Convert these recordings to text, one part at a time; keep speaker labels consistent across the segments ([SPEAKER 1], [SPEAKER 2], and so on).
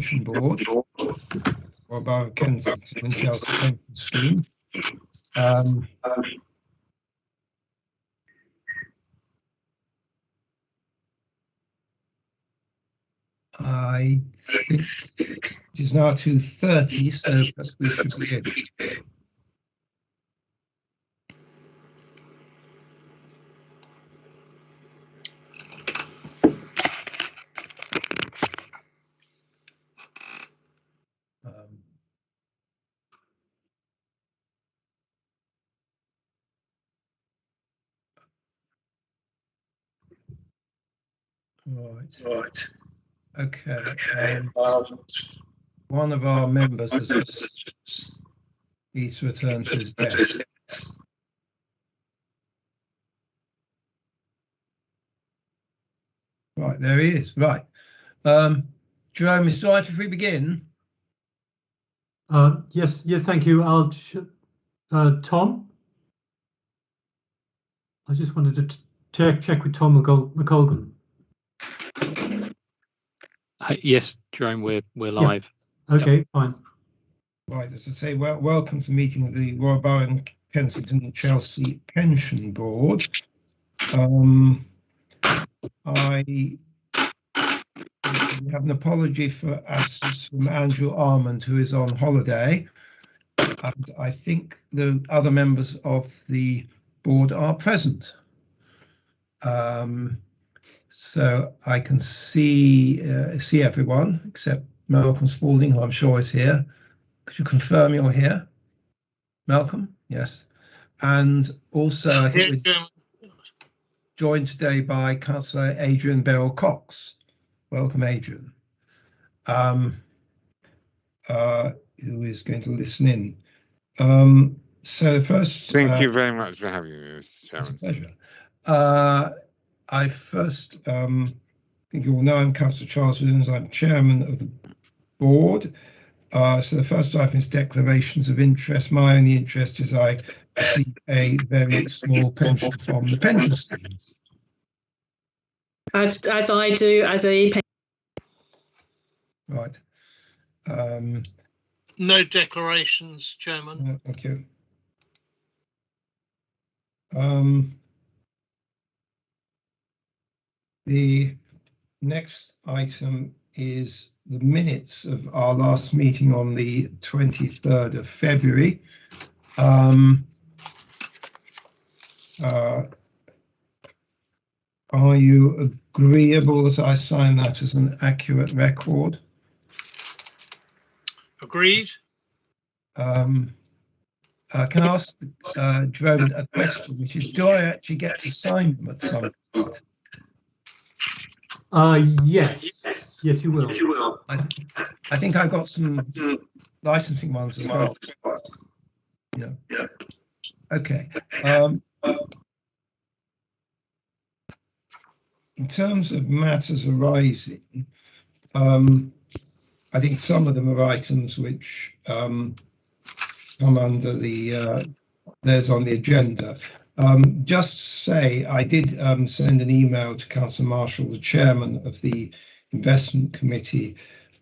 [SPEAKER 1] Pension Board, or Borough of Kensington and Chelsea Pension Scheme. I think it is now 2:30, so we should begin. Right. Okay. One of our members has just needs to return to his desk. Right, there he is. Right. Jerome, is it all right if we begin?
[SPEAKER 2] Yes, thank you. Tom? I just wanted to check with Tom McColgan.
[SPEAKER 3] Yes, Jerome, we're live.
[SPEAKER 2] Yeah. Okay, yep. Fine.
[SPEAKER 1] Right, as I say, welcome to the meeting of the Royal Borough and Kensington and Chelsea Pension Board. I have an apology for absence from Andrew Armand, who is on holiday, and I think the other members of the board are present. So I can see everyone except Malcolm Spalding, who I'm sure is here. Could you confirm you're here, Malcolm? Yes. And also, I think we're joined today by Councillor Adrian Beryl-Cox. Welcome, Adrian. Who is going to listen in. So first,
[SPEAKER 4] thank you very much for having me, Mr. Chairman.
[SPEAKER 1] It's a pleasure. I first think you all know I'm Councillor Charles Williams. I'm chairman of the board. So the first item is declarations of interest. My only interest is I receive a very small pension from the pension scheme.
[SPEAKER 5] As I do as a
[SPEAKER 1] right.
[SPEAKER 6] No declarations, Chairman.
[SPEAKER 1] Thank you. The next item is the minutes of our last meeting on the 23rd of February. Are you agreeable that I sign that as an accurate record?
[SPEAKER 6] Agreed.
[SPEAKER 1] Can I ask Jerome a question, which is, do I actually get to sign them at some point?
[SPEAKER 2] Yes, you will.
[SPEAKER 1] I think I got some licensing ones as well. Yeah. Okay. In terms of matters arising, I think some of them are items which come under the there's on the agenda. Just to say, I did send an email to Councillor Marshall, the chairman of the investment committee,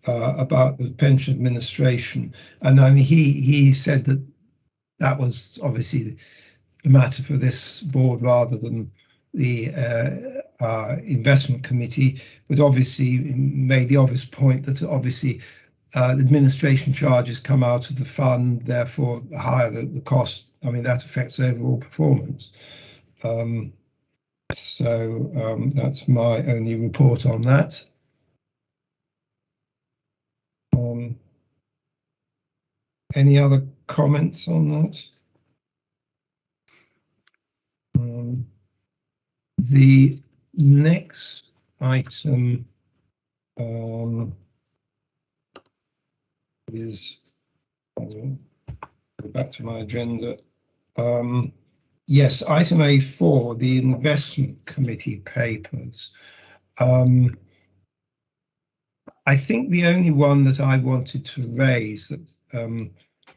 [SPEAKER 1] about the pension administration, and I mean he said that was obviously a matter for this board rather than the investment committee, but obviously made the obvious point that obviously the administration charges come out of the fund, therefore the higher the cost, I mean, that affects overall performance. So that's my only report on that. Any other comments on that? The next item is, go back to my agenda. Yes, item A4, the investment committee papers. I think the only one that I wanted to raise, that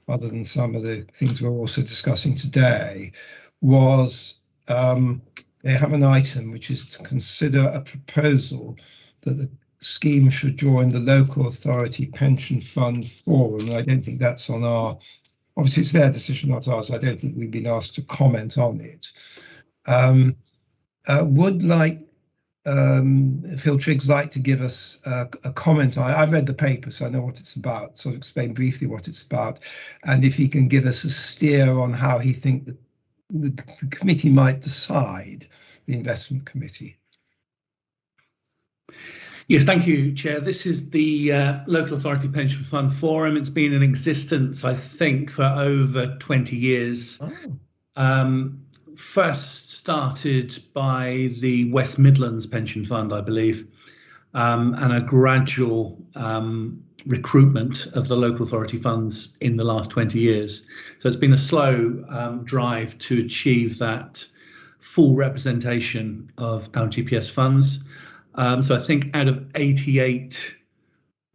[SPEAKER 1] other than some of the things we're also discussing today, was they have an item which is to consider a proposal that the scheme should join the Local Authority Pension Fund Forum. I don't think that's on our, obviously it's their decision, not ours. I don't think we've been asked to comment on it. Would Phil Triggs like to give us a comment on it? I've read the paper, so I know what it's about, sort of explain briefly what it's about, and if he can give us a steer on how he thinks the committee might decide, the investment committee.
[SPEAKER 7] Yes, thank you, Chair. This is the Local Authority Pension Fund Forum. It's been in existence, I think, for over 20 years. Oh. First started by the West Midlands Pension Fund, I believe, and a gradual recruitment of the local authority funds in the last 20 years. So it's been a slow drive to achieve that full representation of LGPS funds. So I think out of 88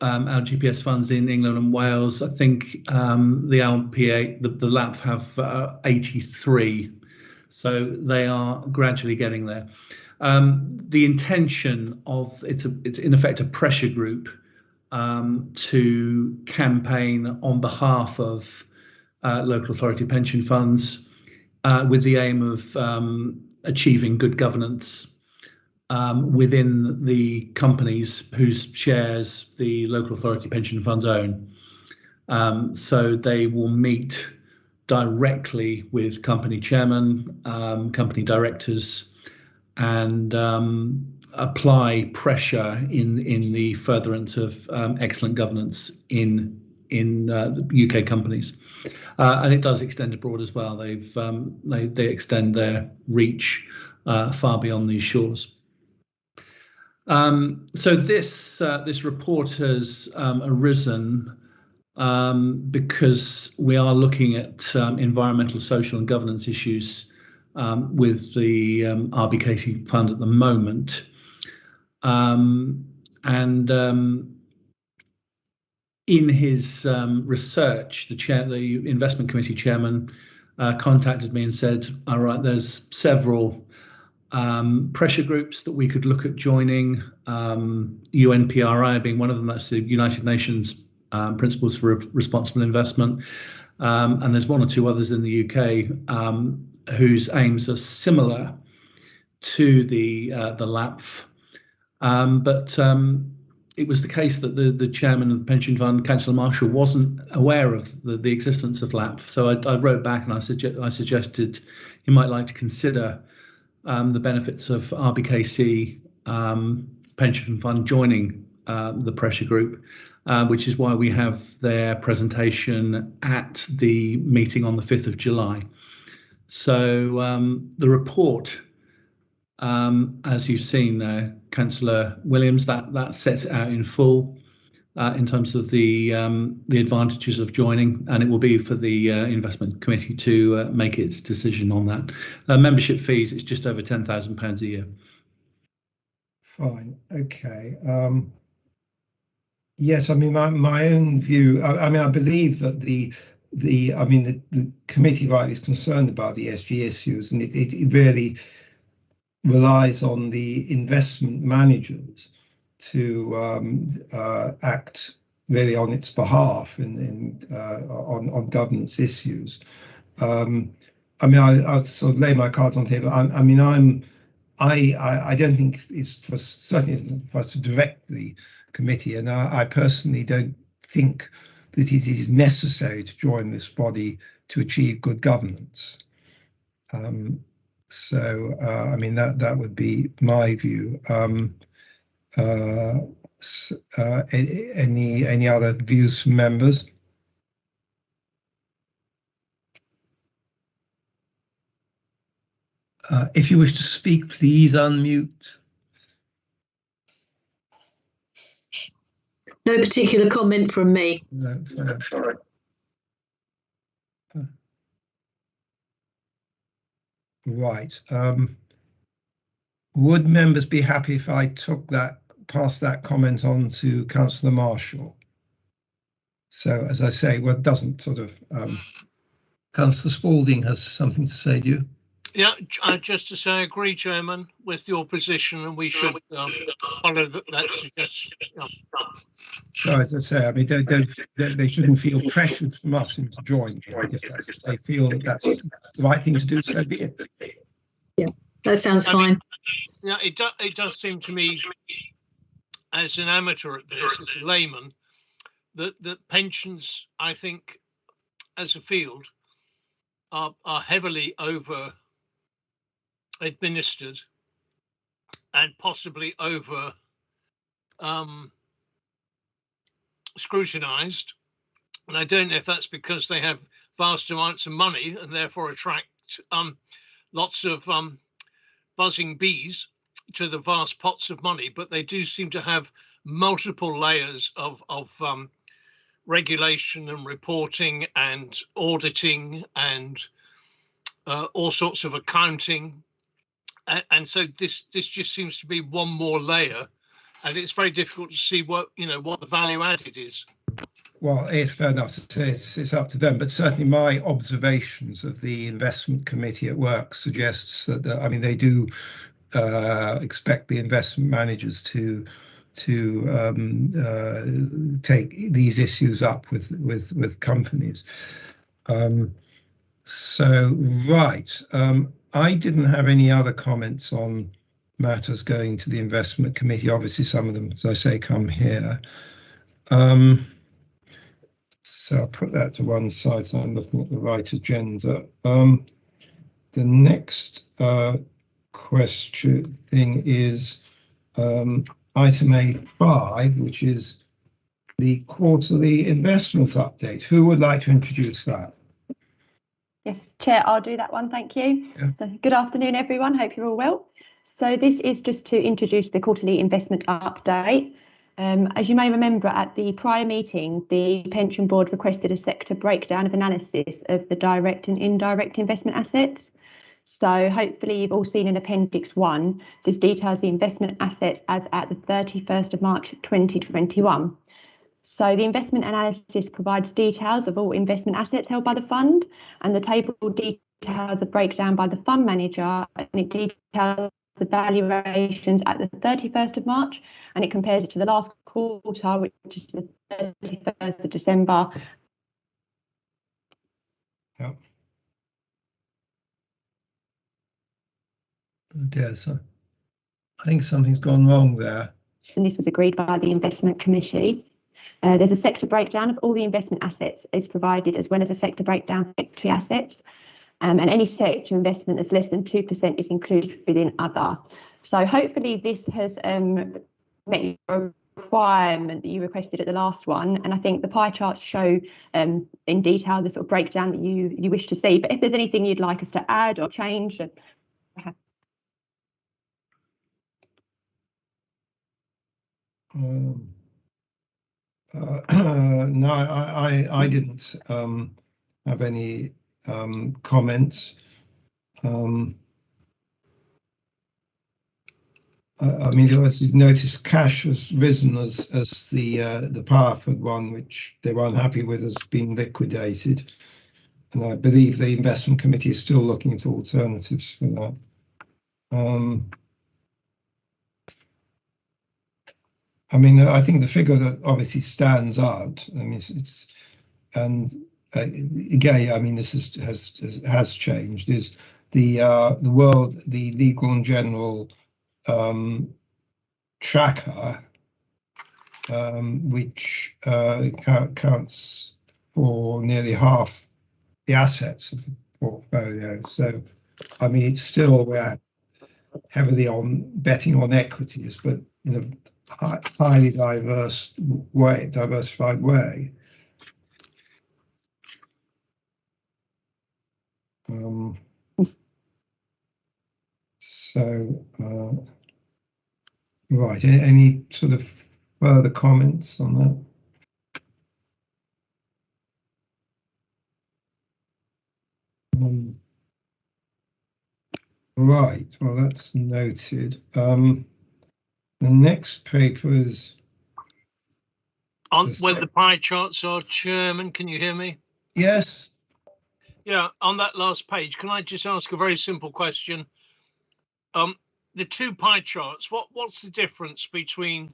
[SPEAKER 7] LGPS funds in England and Wales, I think the LPA, the LAPF have 83. So they are gradually getting there. The intention of it's in effect a pressure group to campaign on behalf of local authority pension funds with the aim of achieving good governance within the companies whose shares the local authority pension funds own. So they will meet directly with company chairman, company directors, and apply pressure in the furtherance of excellent governance in the UK companies, and it does extend abroad as well. They extend their reach far beyond these shores. So this report has arisen because we are looking at environmental, social and governance issues with the RBKC fund at the moment. In his research, the investment committee chairman contacted me and said, all right, there's several pressure groups that we could look at joining, UNPRI being one of them. That's the United Nations Principles for Responsible Investment, and there's one or two others in the UK whose aims are similar to the LAPF, but it was the case that the chairman of the pension fund, Councillor Marshall, wasn't aware of the existence of LAPF. So I wrote back and I suggested he might like to consider the benefits of RBKC pension fund joining the pressure group, which is why we have their presentation at the meeting on the 5th of July. So the report, as you've seen there, Councillor Williams, that sets it out in full in terms of the advantages of joining, and it will be for the investment committee to make its decision on that. Membership fees, it's just over £10,000 a year.
[SPEAKER 1] Fine, okay. Yes, I mean my own view. I mean I believe that the committee rightly is concerned about the ESG issues, and it really relies on the investment managers to act really on its behalf on governance issues. I mean, I'll sort of lay my cards on the table. I don't think it's certainly for us to direct the committee, and I personally don't think that it is necessary to join this body to achieve good governance. So I mean that would be my view. Any other views from members? If you wish to speak, please unmute.
[SPEAKER 5] No particular comment from me.
[SPEAKER 1] No, sorry. Right. Would members be happy if I passed that comment on to Councillor Marshall? So, as I say, well, it doesn't sort of. Councillor Spalding has something to say to you.
[SPEAKER 6] Yeah, just to say, I agree, Chairman, with your position, and we should follow that suggestion. Yeah.
[SPEAKER 1] So as I say, I mean, they shouldn't feel pressured from us into joining. If they feel that that's the right thing to do, so be it.
[SPEAKER 5] That sounds fine.
[SPEAKER 6] Yeah, it does seem to me, as an amateur at this, as a layman, that pensions, I think, as a field, are heavily over administered and possibly over scrutinized. And I don't know if that's because they have vast amounts of money and therefore attract lots of buzzing bees to the vast pots of money, but they do seem to have multiple layers of regulation and reporting and auditing and all sorts of accounting. And so this just seems to be one more layer, and it's very difficult to see what the value added is.
[SPEAKER 1] Well, it's fair enough to say it's up to them, but certainly my observations of the investment committee at work suggests that I mean, they do expect the investment managers to take these issues up with companies. I didn't have any other comments on matters going to the investment committee. Obviously, some of them, as I say, come here. So I'll put that to one side, so I'm looking at the right agenda. The next question thing is item A5, which is the quarterly investment update. Who would like to introduce that?
[SPEAKER 8] Yes, Chair, I'll do that one, thank you.
[SPEAKER 1] Yeah.
[SPEAKER 8] So, good afternoon, everyone. Hope you're all well. So this is just to introduce the quarterly investment update. As you may remember, at the prior meeting, the Pension Board requested a sector breakdown of analysis of the direct and indirect investment assets. So hopefully you've all seen in Appendix 1, this details the investment assets as at the 31st of March 2021. So the investment analysis provides details of all investment assets held by the fund, and the table details a breakdown by the fund manager, and it details the valuations at the 31st of March, and it compares it to the last quarter, which is the 31st of December.
[SPEAKER 1] Yeah. Oh dear, so I think something's gone wrong there.
[SPEAKER 8] And this was agreed by the investment committee. There's a sector breakdown of all the investment assets is provided, as well as a sector breakdown of equity assets. And any sector investment that's less than 2% is included within other. So hopefully this has met your requirement that you requested at the last one. And I think the pie charts show in detail the sort of breakdown that you wish to see. But if there's anything you'd like us to add or change.
[SPEAKER 1] No, I didn't have any comments. I mean, as you've noticed, cash has risen as the Powerford one, which they were unhappy with, has been liquidated. And I believe the investment committee is still looking at alternatives for that. I mean, I think the figure that obviously stands out, I mean, again, I mean, this has changed, is the Legal and General tracker, which accounts for nearly half the assets of the portfolio. So, I mean, it's still, we're heavily on betting on equities, but in a highly diversified way. Right, any sort of further comments on that? Right, well, that's noted. The next paper is
[SPEAKER 6] on where the pie charts are. Chairman, can you hear me?
[SPEAKER 1] Yes.
[SPEAKER 6] Yeah, on that last page, can I just ask a very simple question? The two pie charts, what's the difference between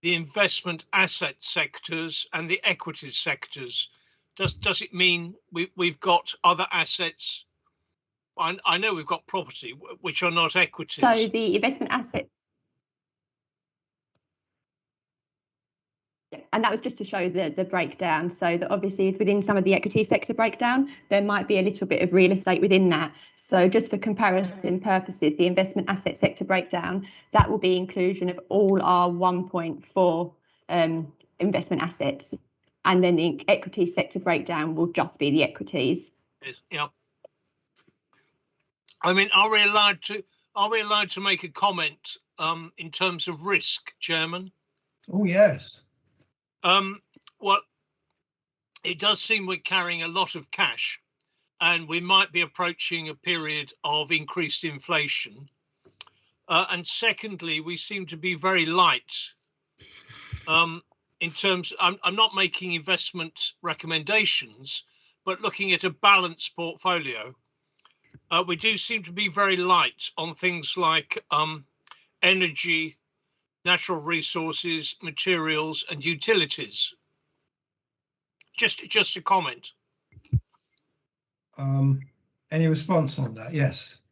[SPEAKER 6] the investment asset sectors and the equities sectors? Does it mean we've got other assets? I know we've got property, which are not equities.
[SPEAKER 8] So the investment asset. And that was just to show the breakdown. So that obviously within some of the equity sector breakdown, there might be a little bit of real estate within that. So just for comparison purposes, the investment asset sector breakdown, that will be inclusion of all our 1.4 investment assets. And then the equity sector breakdown will just be the equities.
[SPEAKER 6] Yeah. I mean, are we allowed to make a comment in terms of risk, Chairman?
[SPEAKER 1] Oh, yes.
[SPEAKER 6] Well, it does seem we're carrying a lot of cash, and we might be approaching a period of increased inflation. And secondly, we seem to be very light in terms. I'm not making investment recommendations, but looking at a balanced portfolio, we do seem to be very light on things like energy, natural resources, materials, and utilities. Just a comment.
[SPEAKER 1] Any response on that? Yes.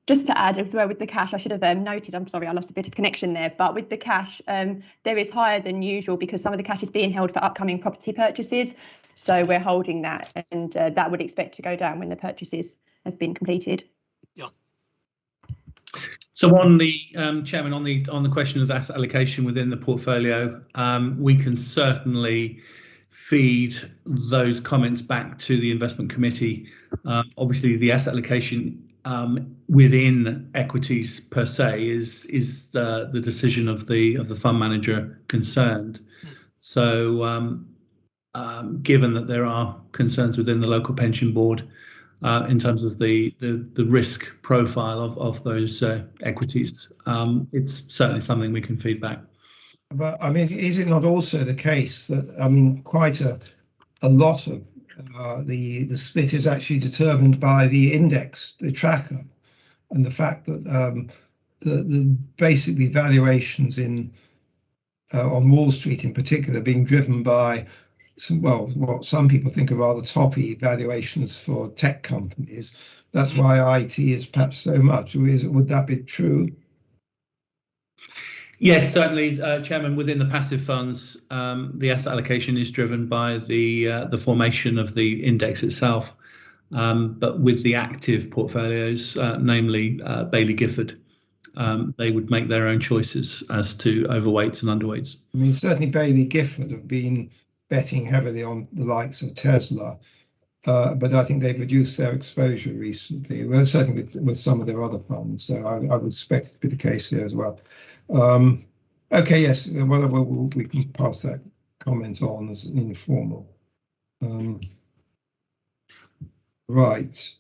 [SPEAKER 8] Just to add as well with the cash, I should have noted, I'm sorry, I lost a bit of connection there, but with the cash, there is higher than usual because some of the cash is being held for upcoming property purchases. So we're holding that, and that would expect to go down when the purchases have been completed.
[SPEAKER 6] Yeah.
[SPEAKER 7] So on the Chairman, on the question of asset allocation within the portfolio, we can certainly feed those comments back to the investment committee. Obviously, the asset allocation within equities per se is the decision of the fund manager concerned. So given that there are concerns within the local pension board in terms of the risk profile of those equities, it's certainly something we can feed back.
[SPEAKER 1] But I mean, is it not also the case that, I mean, quite a lot of the split is actually determined by the index, the tracker, and the fact that the basically valuations on Wall Street in particular being driven by what some people think are rather toppy valuations for tech companies. That's why IT is perhaps so much. Would that be true?
[SPEAKER 7] Yes, certainly, Chairman. Within the passive funds, the asset allocation is driven by the formation of the index itself. But with the active portfolios, namely Baillie Gifford, they would make their own choices as to overweights and underweights.
[SPEAKER 1] I mean, certainly Baillie Gifford have been betting heavily on the likes of Tesla, but I think they've reduced their exposure recently. Well, certainly with some of their other funds. So I would expect it to be the case here as well. Okay, yes, well, we can pass that comment on as informal. Right.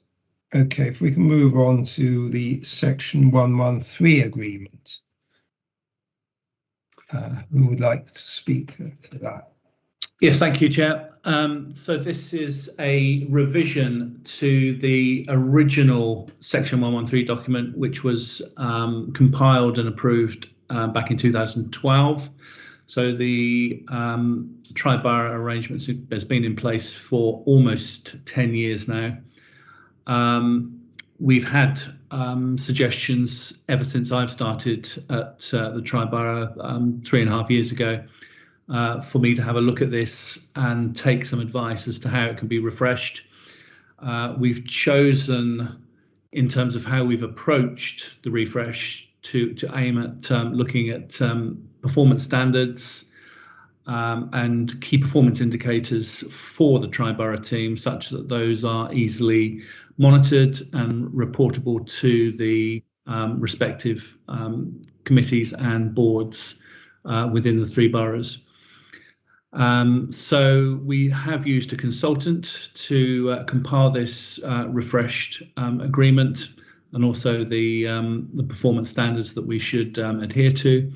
[SPEAKER 1] Okay, if we can move on to the Section 113 agreement. Who would like to speak to that?
[SPEAKER 7] Yes, thank you, Chair. So this is a revision to the original Section 113 document, which was compiled and approved back in 2012. So the tri-borough arrangement has been in place for almost 10 years now. We've had suggestions ever since I've started at the tri-borough 3.5 years ago for me to have a look at this and take some advice as to how it can be refreshed. We've chosen, in terms of how we've approached the refresh, to aim at looking at performance standards and key performance indicators for the tri-borough team, such that those are easily monitored and reportable to the respective committees and boards within the three boroughs. So we have used a consultant to compile this refreshed agreement, and also the performance standards that we should adhere to.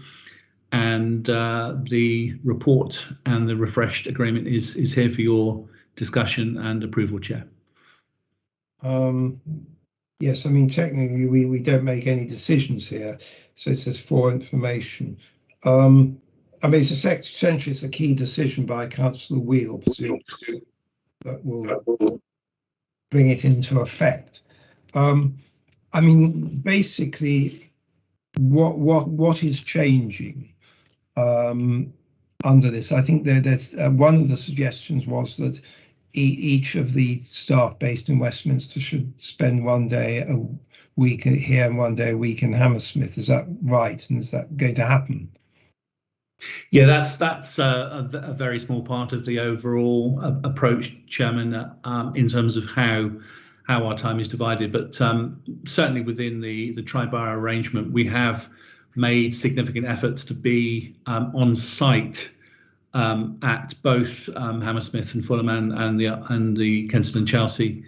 [SPEAKER 7] And the report and the refreshed agreement is here for your discussion and approval, Chair.
[SPEAKER 1] Yes, I mean, technically we don't make any decisions here, so it says for information. I mean, it's essentially it's a key decision by Councillor Wheel that will bring it into effect. I mean, basically, what is changing under this? I think there's one of the suggestions was that each of the staff based in Westminster should spend 1 day a week here and 1 day a week in Hammersmith. Is that right? And is that going to happen?
[SPEAKER 7] Yeah, that's a very small part of the overall approach, Chairman, in terms of how our time is divided. But certainly within the tri-borough arrangement, we have made significant efforts to be on site at both Hammersmith and Fulham and the Kensington and Chelsea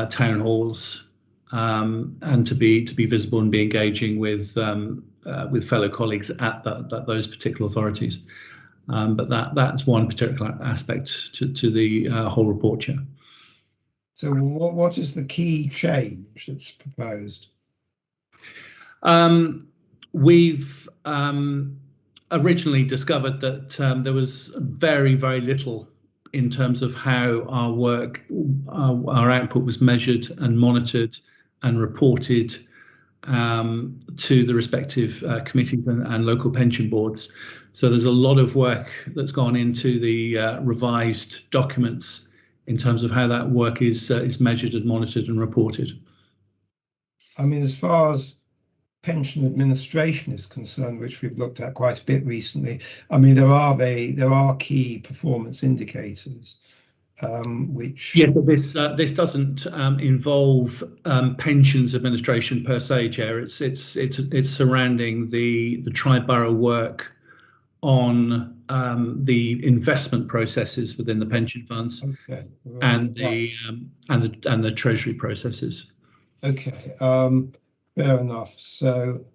[SPEAKER 7] town halls, and to be visible and be engaging with fellow colleagues at those particular authorities. But that's one particular aspect to the whole report, Chair.
[SPEAKER 1] So what is the key change that's proposed?
[SPEAKER 7] We've originally discovered that there was very, very little in terms of how our work, our output was measured and monitored and reported to the respective committees and local pension boards. So there's a lot of work that's gone into the revised documents in terms of how that work is measured and monitored and reported.
[SPEAKER 1] I mean, as far as pension administration is concerned, which we've looked at quite a bit recently, I mean, there are key performance indicators, which
[SPEAKER 7] yes, this doesn't involve pensions administration per se, Chair. It's surrounding the tri-borough work on the investment processes within the pension funds, okay, right, and the treasury processes.
[SPEAKER 1] Okay. Fair enough. So,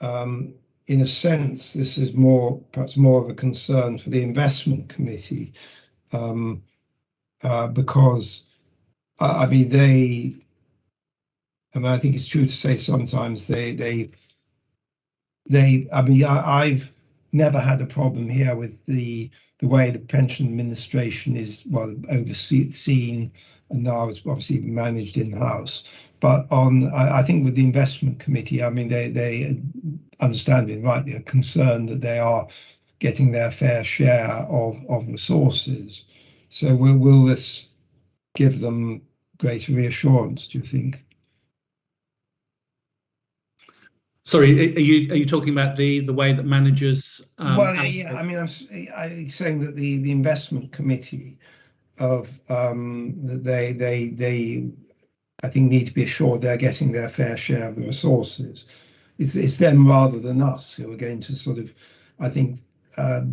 [SPEAKER 1] in a sense, this is perhaps more of a concern for the investment committee, because I mean, I think it's true to say sometimes I've never had a problem here with the way the pension administration is overseen, and now it's obviously managed in-house. But I think with the investment committee, I mean, they understandably rightly are concerned that they are getting their fair share of resources. So will this give them greater reassurance, do you think?
[SPEAKER 7] Sorry, are you talking about the way that managers?
[SPEAKER 1] Well, yeah, I mean, I'm saying that the investment committee they I think need to be assured they're getting their fair share of the resources. It's them rather than us who are going to sort of, I think,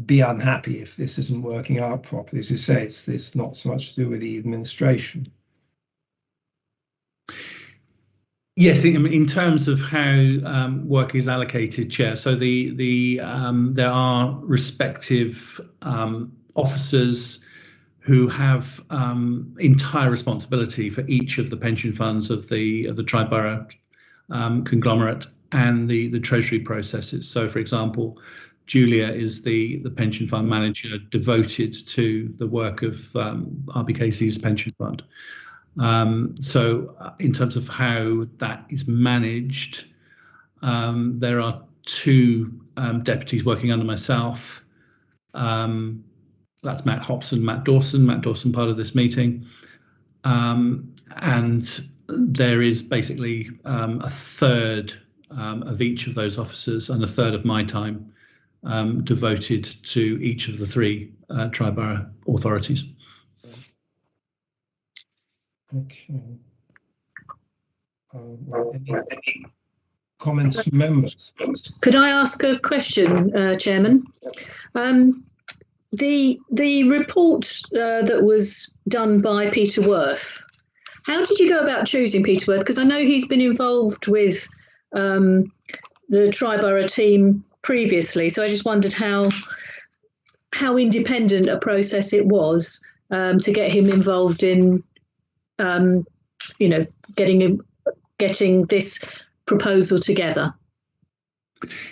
[SPEAKER 1] be unhappy if this isn't working out properly. As you say, it's not so much to do with the administration.
[SPEAKER 7] Yes, in terms of how work is allocated, Chair. So there are respective officers who have entire responsibility for each of the pension funds of the tri-borough conglomerate and the treasury processes. So, for example, Julia is the pension fund manager devoted to the work of RBKC's pension fund. So in terms of how that is managed, there are two deputies working under myself. That's Matt Hobson, Matt Dawson. Matt Dawson part of this meeting. And there is basically a third of each of those officers and a third of my time devoted to each of the three tri-borough authorities.
[SPEAKER 1] Okay. Any comments from members?
[SPEAKER 5] Could I ask a question, Chairman? The report that was done by Peter Worth, how did you go about choosing Peter Worth? Because I know he's been involved with the tri-borough team previously, so I just wondered how independent a process it was to get him involved in, getting this proposal together?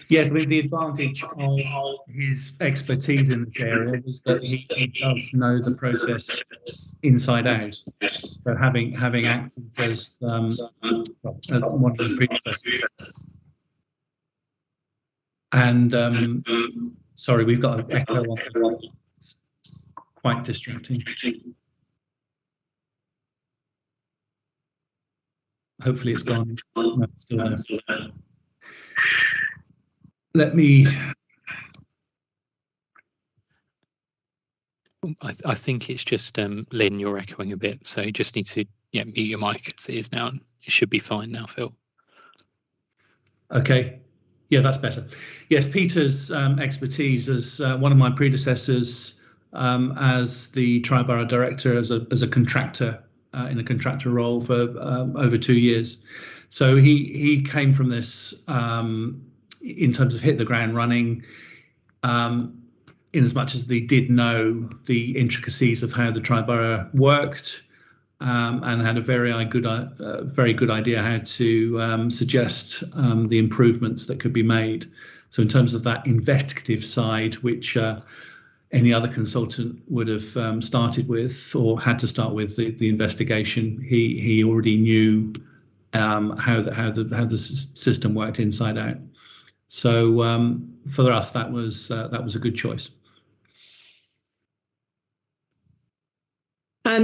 [SPEAKER 7] Yes, the advantage of his expertise in this area is that he does know the process inside out. So having acted as one of the predecessors. And sorry, we've got an echo on the It's quite distracting. Hopefully it's gone. No, it's still there. Let me.
[SPEAKER 3] I think it's just Lynn, you're echoing a bit, so you just need to mute your mic as it is now, and it should be fine now, Phil.
[SPEAKER 7] Okay, yeah, that's better. Yes, Peter's expertise as one of my predecessors as the Triborough director, as a contractor in a contractor role for over 2 years. So he came from this in terms of hit the ground running, in as much as they did know the intricacies of how the Triborough worked, and had a very good idea how to suggest the improvements that could be made. So in terms of that investigative side, which any other consultant would have started with or had to start with the investigation, he already knew how the system worked inside out. So for us, that was a good choice.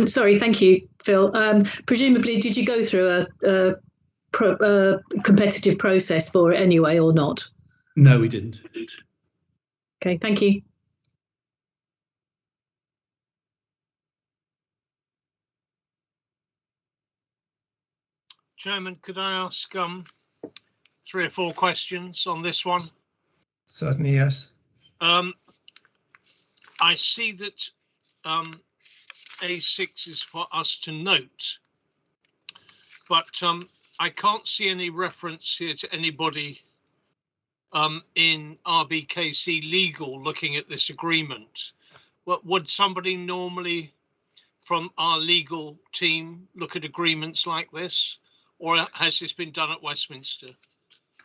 [SPEAKER 5] Sorry, thank you, Phil. Presumably, did you go through a competitive process for it anyway, or not?
[SPEAKER 7] No, we didn't.
[SPEAKER 5] Okay, thank you.
[SPEAKER 6] Chairman, could I ask 3 or 4 questions on this one?
[SPEAKER 1] Certainly, yes.
[SPEAKER 6] I see that A6 is for us to note, but I can't see any reference here to anybody in RBKC legal looking at this agreement. Would somebody normally from our legal team look at agreements like this, or has this been done at Westminster?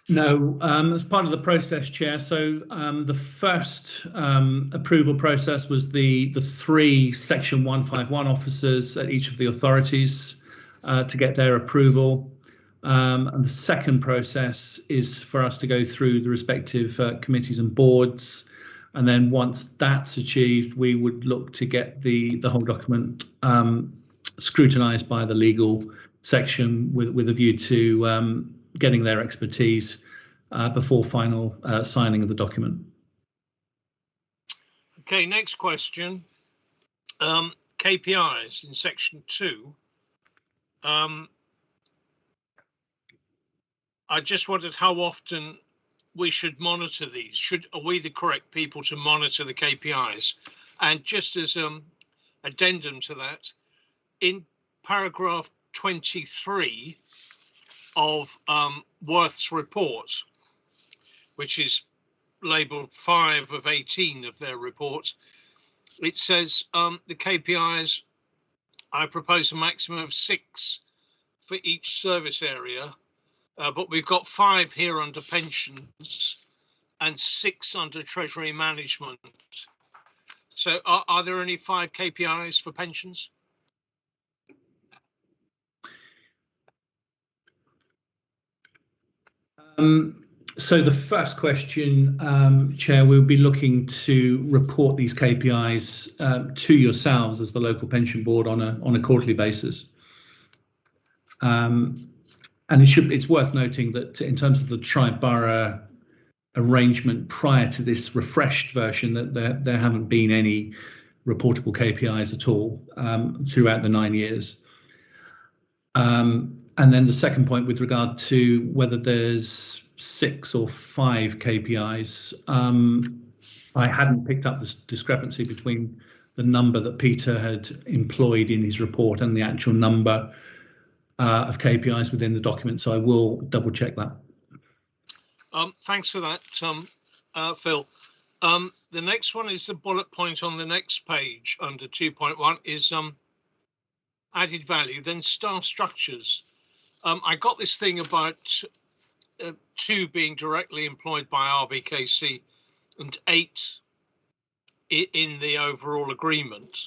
[SPEAKER 7] No, as part of the process, Chair. So the first approval process was the 3 Section 151 officers at each of the authorities to get their approval. And the second process is for us to go through the respective committees and boards. And then once that's achieved, we would look to get the whole document scrutinised by the legal section with a view to getting their expertise before final signing of the document.
[SPEAKER 6] Okay, next question. KPIs in section 2. I just wondered how often we should monitor these. Are we the correct people to monitor the KPIs? And just as addendum to that, in paragraph 23 of Worth's report, which is labelled 5 of 18 of their report, it says the KPIs, I propose a maximum of 6 for each service area, but we've got 5 here under pensions and 6 under treasury management. So are there only 5 KPIs for pensions?
[SPEAKER 7] So the first question, Chair, we'll be looking to report these KPIs to yourselves as the local pension board on a quarterly basis. And it's worth noting that in terms of the Triborough arrangement prior to this refreshed version, that there haven't been any reportable KPIs at all throughout the 9 years. And then the second point with regard to whether there's 6 or 5 KPIs, I hadn't picked up this discrepancy between the number that Peter had employed in his report and the actual number of KPIs within the document, so I will double check that.
[SPEAKER 6] Thanks for that, Phil. The next one is the bullet point on the next page under 2.1 is added value, then staff structures. I got this thing about 2 being directly employed by RBKC and 8 in the overall agreement.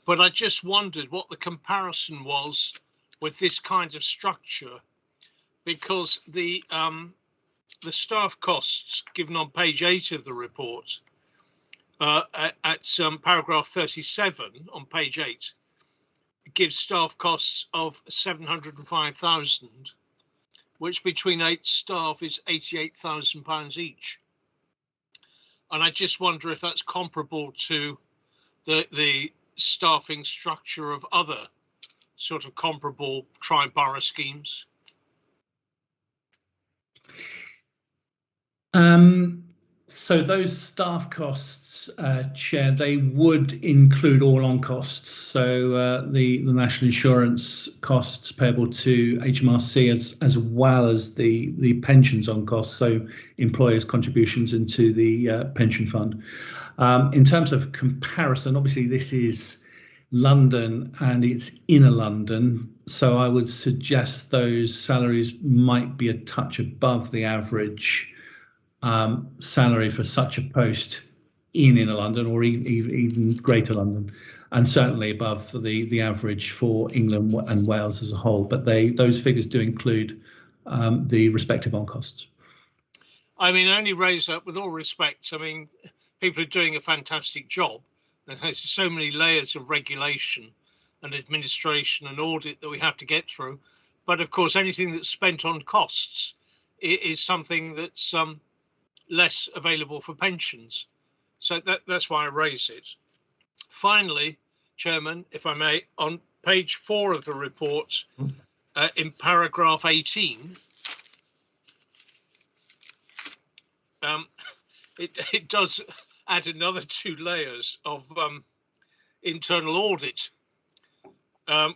[SPEAKER 6] But I just wondered what the comparison was with this kind of structure, because the staff costs given on page 8 of the report at paragraph 37 on page 8 gives staff costs of 705,000, which between 8 staff is £88,000 each. And I just wonder if that's comparable to the staffing structure of other sort of comparable tri-borough schemes.
[SPEAKER 7] So those staff costs, Chair, they would include all on costs. So the national insurance costs payable to HMRC as well as the pensions on costs. So employers' contributions into the pension fund. In terms of comparison, obviously this is London and it's inner London. So I would suggest those salaries might be a touch above the average salary for such a post in inner London or even greater London, and certainly above the average for England and Wales as a whole. But those figures do include the respective on costs.
[SPEAKER 6] I mean, I only raise that with all respect. I mean, people are doing a fantastic job. There's so many layers of regulation and administration and audit that we have to get through. But of course, anything that's spent on costs is something that's less available for pensions. So that's why I raise it. Finally, Chairman, if I may, on page 4 of the report, in paragraph 18, it does add another 2 layers of internal audit,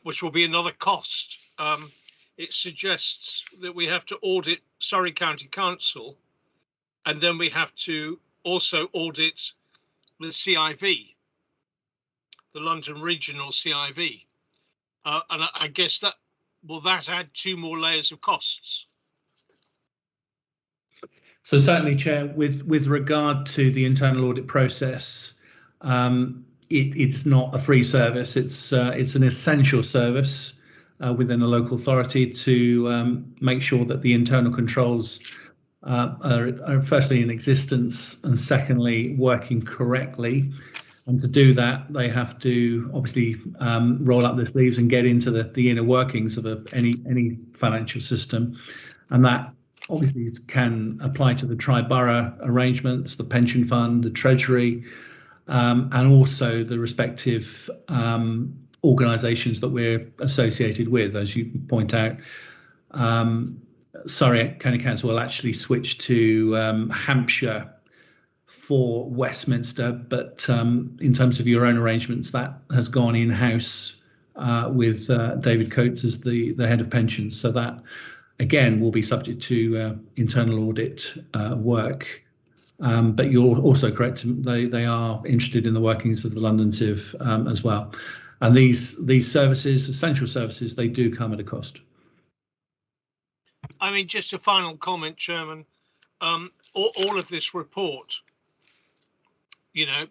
[SPEAKER 6] which will be another cost. It suggests that we have to audit Surrey County Council, and then we have to also audit the CIV, the London Regional CIV. And I guess that will add 2 more layers of costs?
[SPEAKER 7] So certainly, Chair, with regard to the internal audit process, it's not a free service. It's an essential service within a local authority to make sure that the internal controls are firstly in existence and secondly working correctly. And to do that, they have to obviously roll up their sleeves and get into the inner workings of any financial system, and that obviously can apply to the tri-borough arrangements, the pension fund, the treasury, and also the respective organisations that we're associated with. As you point out, Surrey County Council will actually switch to Hampshire for Westminster, but in terms of your own arrangements, that has gone in-house with David Coates as the head of pensions. So that, again, will be subject to internal audit work. But you're also correct, they are interested in the workings of the London CIV as well. And these services, essential services, they do come at a cost.
[SPEAKER 6] I mean, just a final comment, Chairman. All of this report, you know,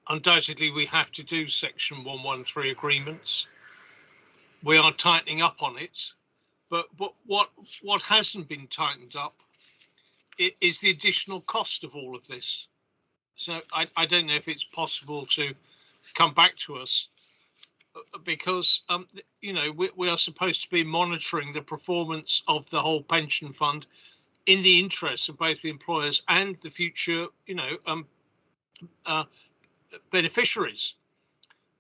[SPEAKER 6] undoubtedly we have to do Section 113 agreements. We are tightening up on it, but what hasn't been tightened up is the additional cost of all of this. So I don't know if it's possible to come back to us, because you know, we are supposed to be monitoring the performance of the whole pension fund in the interests of both the employers and the future, you know, beneficiaries,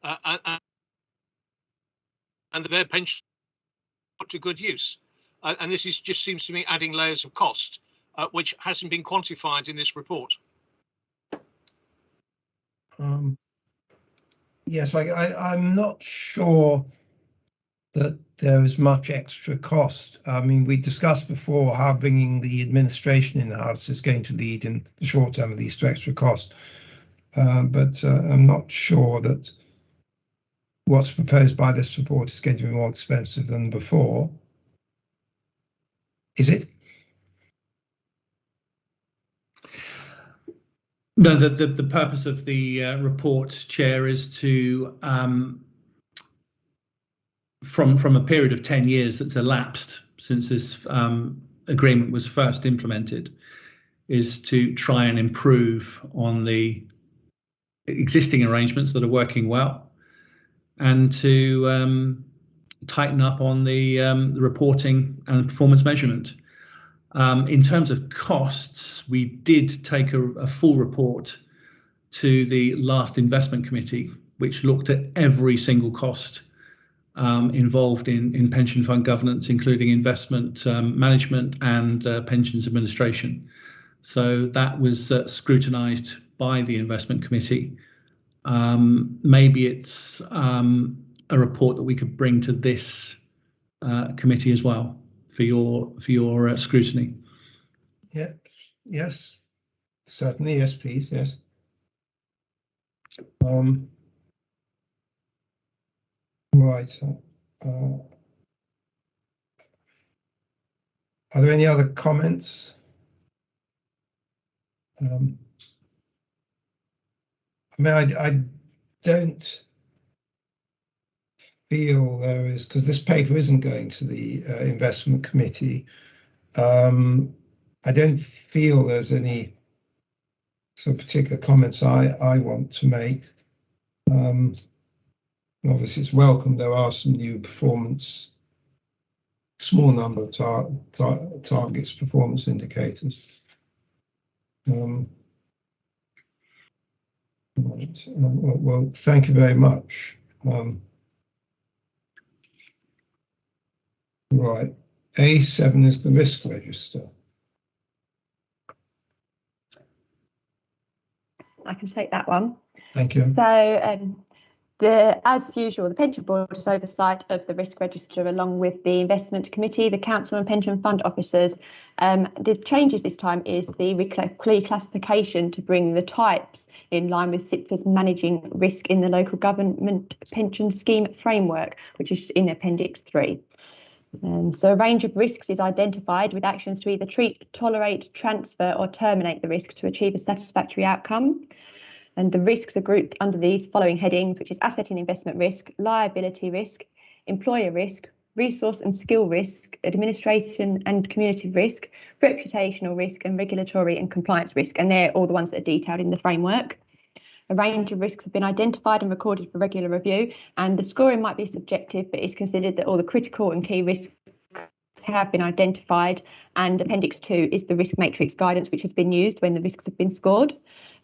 [SPEAKER 6] and their pension put to good use. And this just seems to me adding layers of cost, which hasn't been quantified in this report.
[SPEAKER 1] Yes, I'm not sure that there is much extra cost. I mean, we discussed before how bringing the administration in-house is going to lead in the short term, at least, to extra cost. But I'm not sure that what's proposed by this report is going to be more expensive than before. Is it?
[SPEAKER 7] No, the purpose of the report, Chair, is to, from a period of 10 years that's elapsed since this agreement was first implemented, is to try and improve on the existing arrangements that are working well, and to tighten up on the reporting and performance measurement. In terms of costs, we did take a full report to the last investment committee, which looked at every single cost involved in pension fund governance, including investment management and pensions administration. So that was scrutinised by the investment committee. Maybe it's a report that we could bring to this committee as well for your scrutiny.
[SPEAKER 1] Yeah. Yes. Certainly. Yes, please. Yes. Right. Are there any other comments? I mean, I don't feel there is, because this paper isn't going to the investment committee. I don't feel there's any sort of particular comments I want to make. Obviously, it's welcome. There are some new performance, small number of targets, performance indicators. Right. Well, thank you very much. Right. A7 is the risk register.
[SPEAKER 8] I can take that one.
[SPEAKER 1] Thank you.
[SPEAKER 8] So, as usual, the Pension Board has oversight of the risk register along with the Investment Committee, the Council and Pension Fund officers. The changes this time is the reclassification to bring the types in line with SIPF's managing risk in the local government pension scheme framework, which is in Appendix 3. So a range of risks is identified with actions to either treat, tolerate, transfer or terminate the risk to achieve a satisfactory outcome. And the risks are grouped under these following headings, which is asset and investment risk, liability risk, employer risk, resource and skill risk, administration and community risk, reputational risk and regulatory and compliance risk. And they're all the ones that are detailed in the framework. A range of risks have been identified and recorded for regular review, and the scoring might be subjective, but it's considered that all the critical and key risks have been identified, and Appendix 2 is the risk matrix guidance which has been used when the risks have been scored.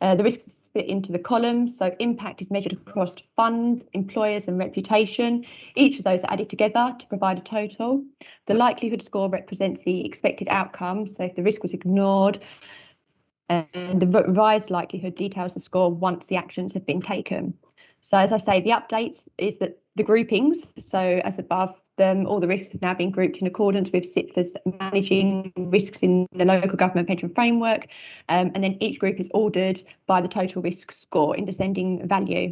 [SPEAKER 8] The risks are split into the columns, so impact is measured across fund, employers and reputation. Each of those are added together to provide a total. The likelihood score represents the expected outcome, so if the risk was ignored, and the revised likelihood details the score once the actions have been taken. So as I say, the updates is that the groupings, so as above, all the risks have now been grouped in accordance with SIPF's managing risks in the local government pension framework, and then each group is ordered by the total risk score in descending value.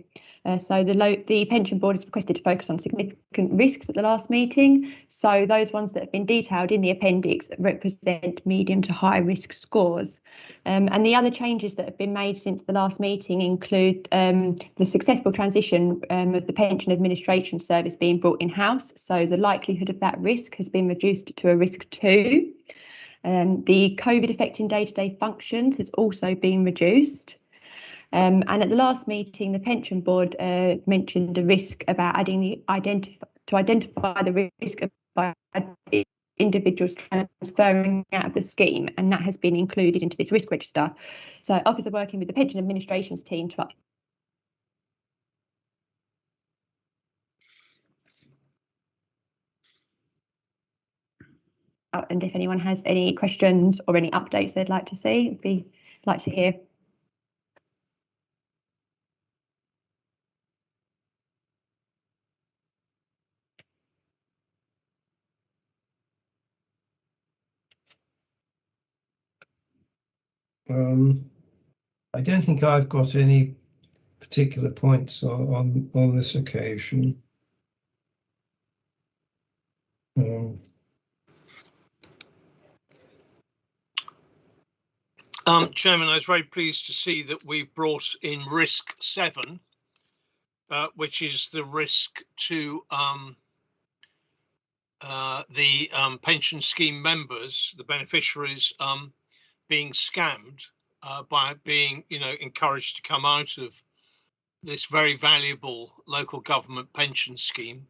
[SPEAKER 8] So the pension board is requested to focus on significant risks at the last meeting. So those ones that have been detailed in the appendix represent medium to high risk scores. And the other changes that have been made since the last meeting include the successful transition of the pension administration service being brought in-house. So the likelihood of that risk has been reduced to a risk 2. The COVID affecting day-to-day functions has also been reduced. And at the last meeting, the pension board mentioned a risk about adding to identify the risk of individuals transferring out of the scheme, and that has been included into this risk register. So officers are working with the pension administrations team to and if anyone has any questions or any updates they'd like to see, I'd like to hear.
[SPEAKER 1] I don't think I've got any particular points on this occasion.
[SPEAKER 6] Chairman, I was very pleased to see that we've brought in risk 7, which is the risk to the pension scheme members, the beneficiaries, being scammed by being, encouraged to come out of this very valuable local government pension scheme,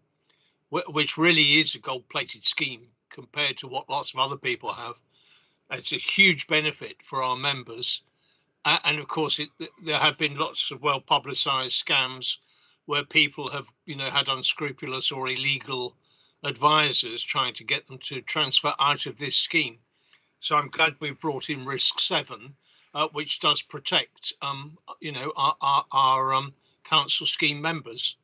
[SPEAKER 6] which really is a gold-plated scheme compared to what lots of other people have. It's a huge benefit for our members. And of course, there have been lots of well-publicised scams where people have, had unscrupulous or illegal advisors trying to get them to transfer out of this scheme. So I'm glad we've brought in risk 7, which does protect, our council scheme members.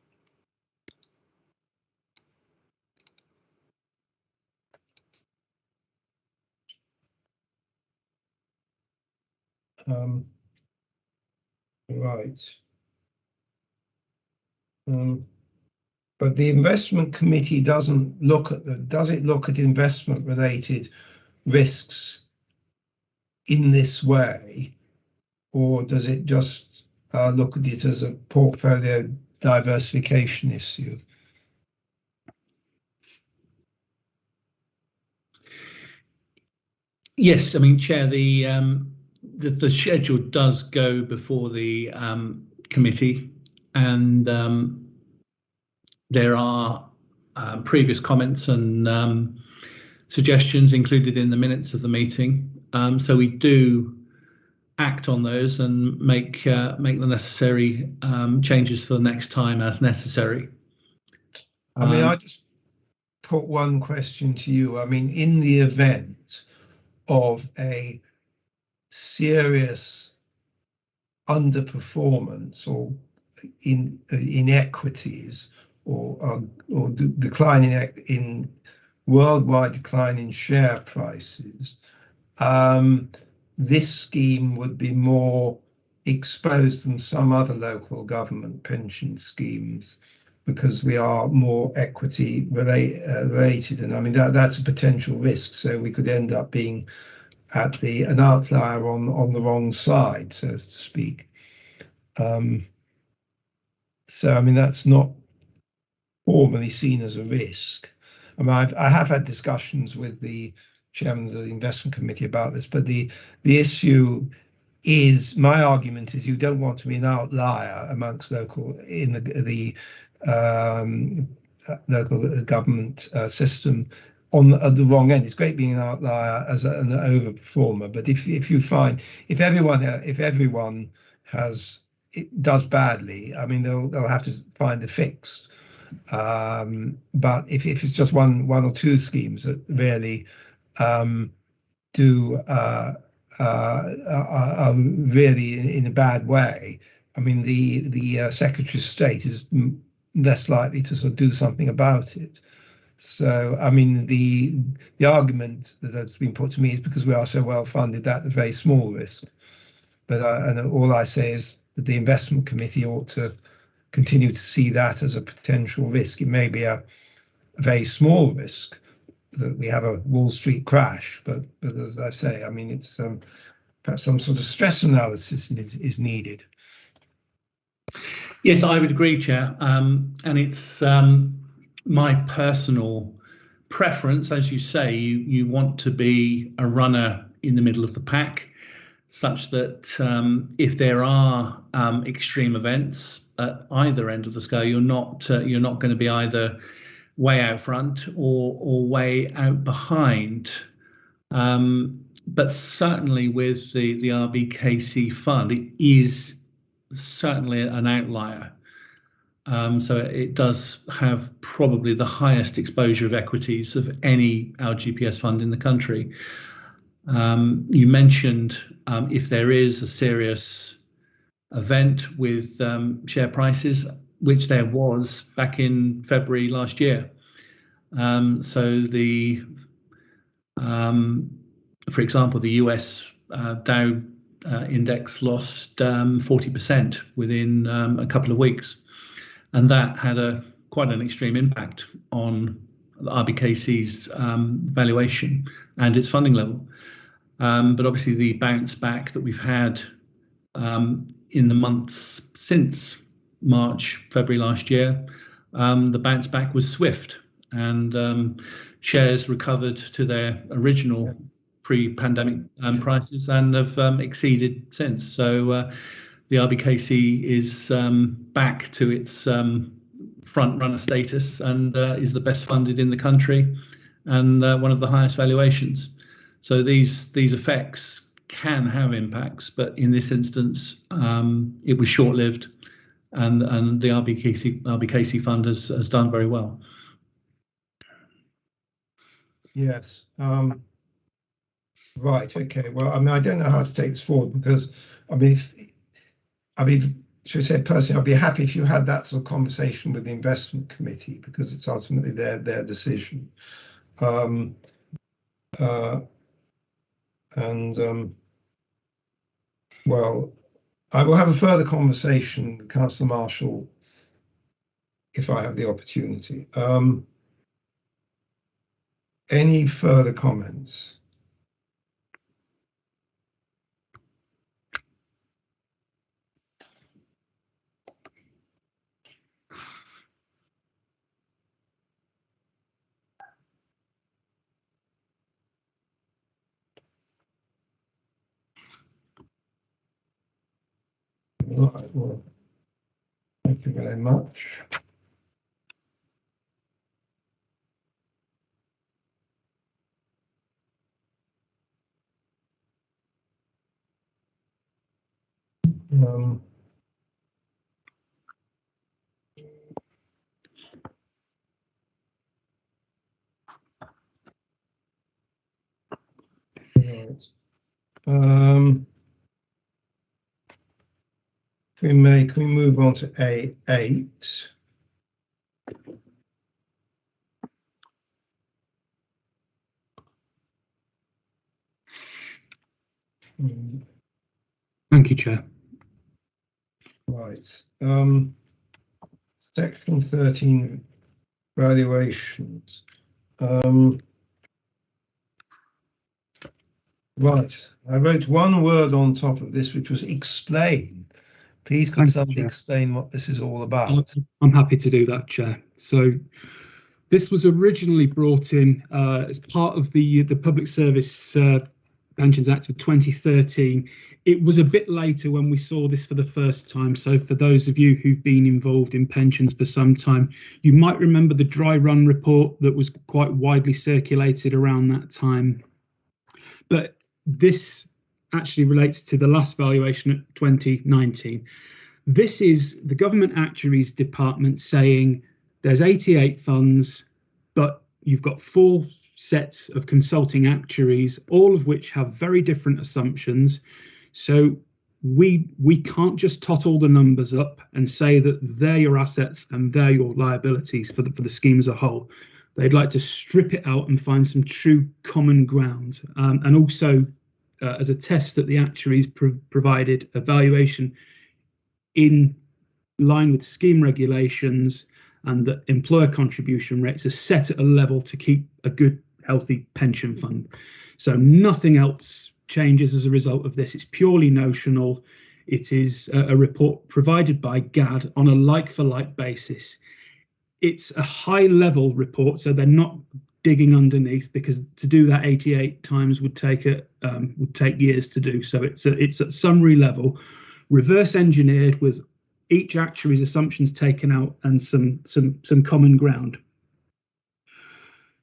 [SPEAKER 1] Right. But the investment committee doesn't look at does it look at investment related risks in this way, or does it just look at it as a portfolio diversification issue?
[SPEAKER 7] Yes, I mean, Chair, the schedule does go before the committee, and there are previous comments and suggestions included in the minutes of the meeting. So we do act on those and make the necessary changes for the next time as necessary.
[SPEAKER 1] I mean, I just put one question to you. I mean, in the event of a serious underperformance or inequities or decline in worldwide decline in share prices, this scheme would be more exposed than some other local government pension schemes because we are more equity related, and I mean that's a potential risk. So we could end up being at an outlier on the wrong side, so to speak. So I mean that's not formally seen as a risk. I mean I have had discussions with the chairman of the investment committee about this, but the issue is, my argument is, you don't want to be an outlier amongst local local government system at the wrong end. It's great being an outlier as an overperformer, but if everyone does badly, I mean they'll have to find a fix. But if it's just one or two schemes that really are really in a bad way, I mean the Secretary of State is less likely to sort of do something about it. So I mean the argument that's been put to me is because we are so well funded, that's a very small risk. But and all I say is that the investment committee ought to continue to see that as a potential risk. It may be a very small risk that we have a Wall Street crash, but as I say, I mean it's perhaps some sort of stress analysis is needed.
[SPEAKER 7] Yes, I would agree, Chair, and it's my personal preference, as you say, you want to be a runner in the middle of the pack, such that if there are extreme events at either end of the scale, you're not going to be either way out front or way out behind. But certainly with the RBKC fund, it is certainly an outlier. So it does have probably the highest exposure of equities of any LGPS fund in the country. You mentioned if there is a serious event with share prices, which there was back in February last year. So for example, the US Dow index lost 40% within a couple of weeks, and that had quite an extreme impact on RBKC's valuation and its funding level. But obviously the bounce back that we've had in the months since March, February last year, the bounce back was swift, and shares recovered to their original pre-pandemic prices and have exceeded since. So the RBKC is back to its front runner status and is the best funded in the country and one of the highest valuations. So these effects can have impacts, but in this instance, it was short-lived, and the RBKC fund has done very well.
[SPEAKER 1] Yes. Right. Okay. Well, I mean, I don't know how to take this forward because, I mean, should I say personally, I'd be happy if you had that sort of conversation with the investment committee because it's ultimately their decision. Well, I will have a further conversation with Councillor Marshall if I have the opportunity. Any further comments? Right, well, thank you very much. Right. Can we move on to A8?
[SPEAKER 2] Thank you, Chair.
[SPEAKER 1] Right. Section 13 valuations. Right. I wrote one word on top of this, which was explain. Please could somebody explain what this is all about?
[SPEAKER 2] I'm happy to do that, Chair. So this was originally brought in as part of the Public Service Pensions Act of 2013. It was a bit later when we saw this for the first time. So for those of you who've been involved in pensions for some time, you might remember the dry run report that was quite widely circulated around that time. But this actually relates to the last valuation at 2019. This is the Government Actuaries Department saying there's 88 funds, but you've got 4 sets of consulting actuaries, all of which have very different assumptions. So we can't just tot all the numbers up and say that they're your assets and they're your liabilities for the scheme as a whole. They'd like to strip it out and find some true common ground, and also as a test that the actuaries provided a valuation in line with scheme regulations and that employer contribution rates are set at a level to keep a good, healthy pension fund. So nothing else changes as a result of this. It's purely notional. It is a report provided by GAD on a like-for-like basis. It's a high-level report, so they're not digging underneath, because to do that 88 times would take years to do. So it's at summary level, reverse engineered with each actuary's assumptions taken out and some common ground.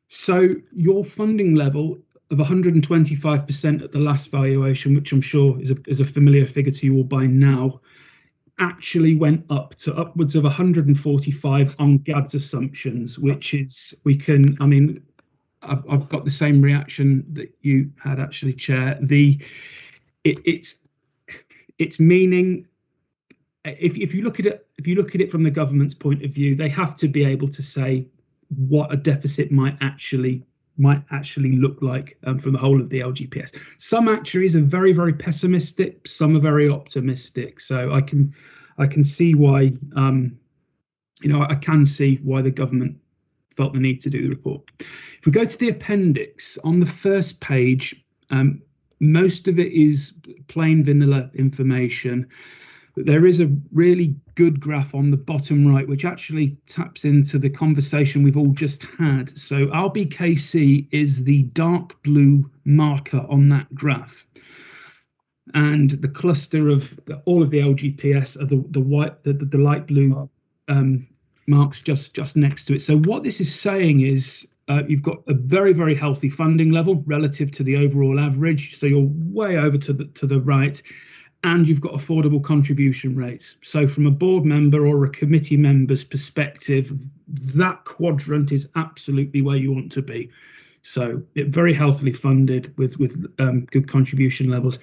[SPEAKER 2] So your funding level of 125% at the last valuation, which I'm sure is a familiar figure to you all by now, actually went up to upwards of 145 on GAD's assumptions, which is, I've got the same reaction that you had, actually, Chair. It's meaning, if you look at it from the government's point of view, they have to be able to say what a deficit might actually might actually look like for the whole of the LGPS. Some actuaries are very, very pessimistic. Some are very optimistic. So I can see why, I can see why the government felt the need to do the report. If we go to the appendix, on the first page, most of it is plain vanilla information. There is a really good graph on the bottom right, which actually taps into the conversation we've all just had. So RBKC is the dark blue marker on that graph. And the cluster of all of the LGPS are the white, the light blue marks just next to it. So what this is saying is you've got a very, very healthy funding level relative to the overall average. So you're way over to the right. And you've got affordable contribution rates. So from a board member or a committee member's perspective, that quadrant is absolutely where you want to be. So it very healthily funded with good contribution levels.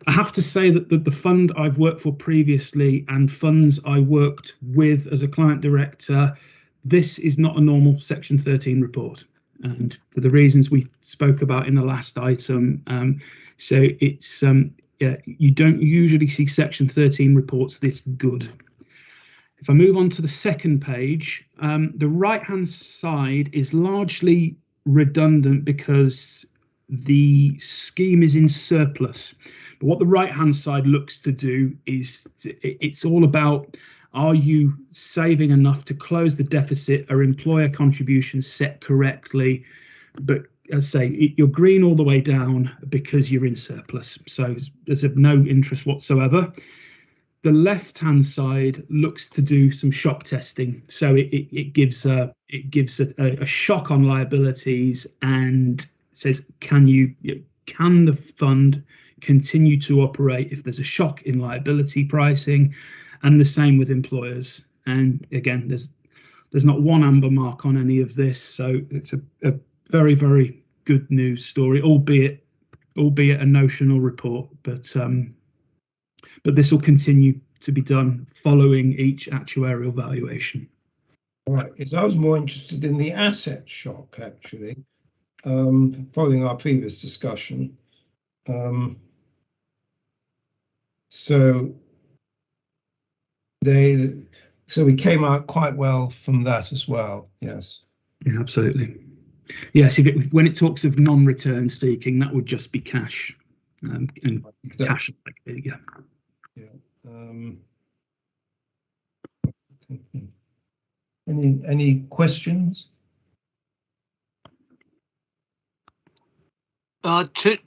[SPEAKER 2] I have to say that the fund I've worked for previously and funds I worked with as a client director, this is not a normal Section 13 report. And for the reasons we spoke about in the last item, so it's you don't usually see Section 13 reports this good. If I move on to the second page, the right-hand side is largely redundant because the scheme is in surplus. But what the right-hand side looks to do is it's all about, are you saving enough to close the deficit? Are employer contributions set correctly? But as I say, you're green all the way down because you're in surplus. So there's no interest whatsoever. The left-hand side looks to do some shock testing. So it gives a shock on liabilities and says, can the fund continue to operate if there's a shock in liability pricing? And the same with employers. And again, there's not one amber mark on any of this. So it's a very, very good news story, albeit a notional report, but this will continue to be done following each actuarial valuation.
[SPEAKER 1] All right, because I was more interested in the asset shock, actually, following our previous discussion. So we came out quite well from that as well. Yes.
[SPEAKER 2] Yeah, absolutely. Yes, when it talks of non-return seeking, that would just be cash, and cash. Yeah.
[SPEAKER 1] Any questions?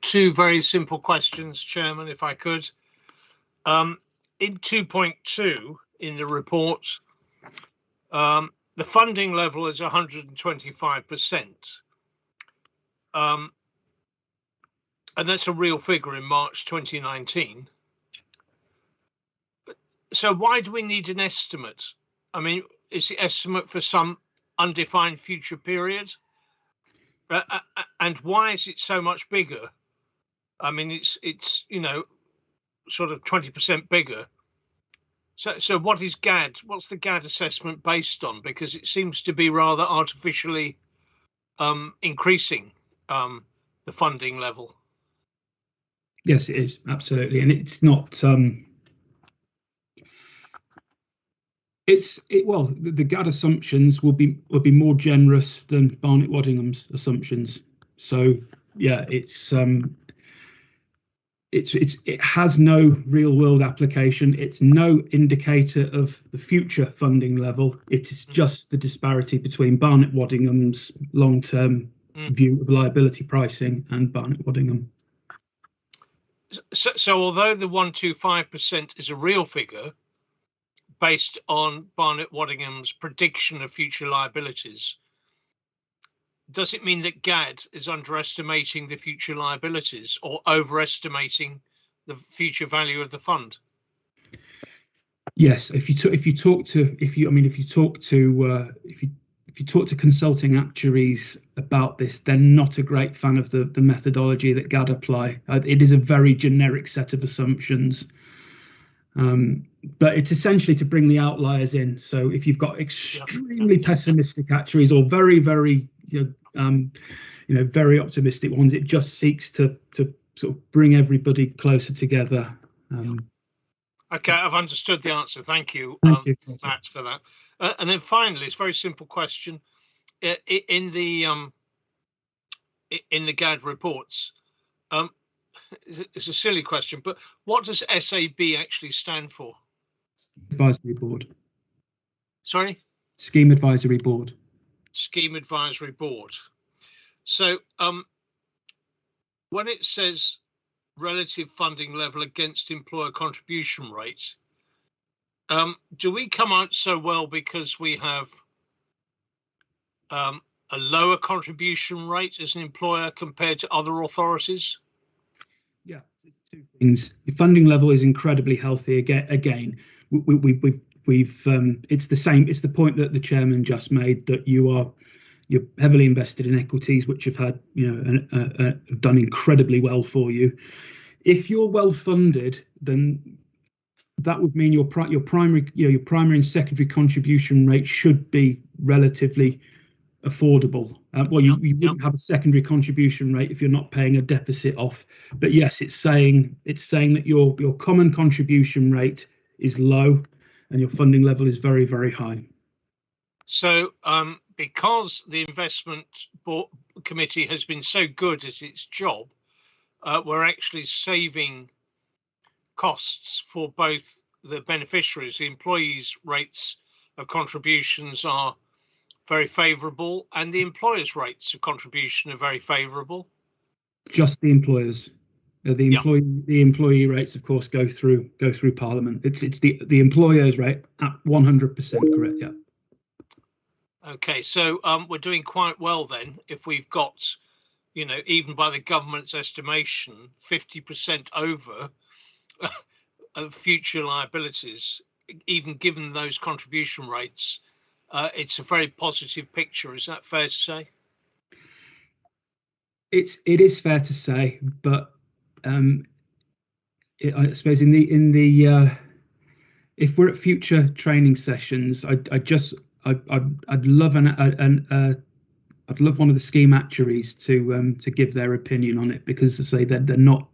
[SPEAKER 6] Two very simple questions, Chairman, if I could. In 2.2 in the report, the funding level is 125%. And that's a real figure in March 2019. So why do we need an estimate? I mean, is the estimate for some undefined future period? And why is it so much bigger? I mean, it's sort of 20% bigger. So what is GAD? What's the GAD assessment based on? Because it seems to be rather artificially increasing the funding level.
[SPEAKER 2] Yes, it is, absolutely, and it's not. Well, the GAD assumptions will be more generous than Barnett-Waddingham's assumptions. So yeah, it has no real world application. It's no indicator of the future funding level. It is just the disparity between Barnett-Waddingham's long-term view of liability pricing and Barnett-Waddingham.
[SPEAKER 6] So although the 125% is a real figure based on Barnett-Waddingham's prediction of future liabilities, does it mean that GAD is underestimating the future liabilities or overestimating the future value of the fund?
[SPEAKER 2] Yes, if you talk to consulting actuaries about this, they're not a great fan of the methodology that GAD apply. It is a very generic set of assumptions, but it's essentially to bring the outliers in. So if you've got extremely pessimistic actuaries or very, very very optimistic ones. It just seeks to sort of bring everybody closer together.
[SPEAKER 6] Okay, I've understood the answer. Thank you,
[SPEAKER 2] Thank you.
[SPEAKER 6] Matt, for that. And then finally, it's a very simple question. In the GAD reports, it's a silly question, but what does SAB actually stand for?
[SPEAKER 2] Advisory Board.
[SPEAKER 6] Sorry?
[SPEAKER 2] Scheme Advisory Board.
[SPEAKER 6] Scheme Advisory Board. So when it says relative funding level against employer contribution rate, do we come out so well because we have a lower contribution rate as an employer compared to other authorities?
[SPEAKER 2] Yeah, it's two things. The funding level is incredibly healthy. Again, we've it's the same. It's the point that the chairman just made, that you're heavily invested in equities, which have had have done incredibly well for you. If you're well funded, then that would mean your primary and secondary contribution rate should be relatively affordable. You wouldn't have a secondary contribution rate if you're not paying a deficit off. But yes, it's saying that your common contribution rate is low and your funding level is very, very high.
[SPEAKER 6] So because the investment board committee has been so good at its job, we're actually saving costs for both the beneficiaries. The employees' rates of contributions are very favourable, and the employers' rates of contribution are very favourable. Just
[SPEAKER 2] the employers. The employee rates, of course, go through Parliament. It's the employers' rate at 100% correct. Yeah.
[SPEAKER 6] Okay, so we're doing quite well then if we've got, even by the government's estimation, 50% over of future liabilities, even given those contribution rates. It's a very positive picture. Is that fair to say?
[SPEAKER 2] It is fair to say, but I suppose in the if we're at future training sessions, I'd love I'd love one of the scheme actuaries to give their opinion on it, because as I say they're not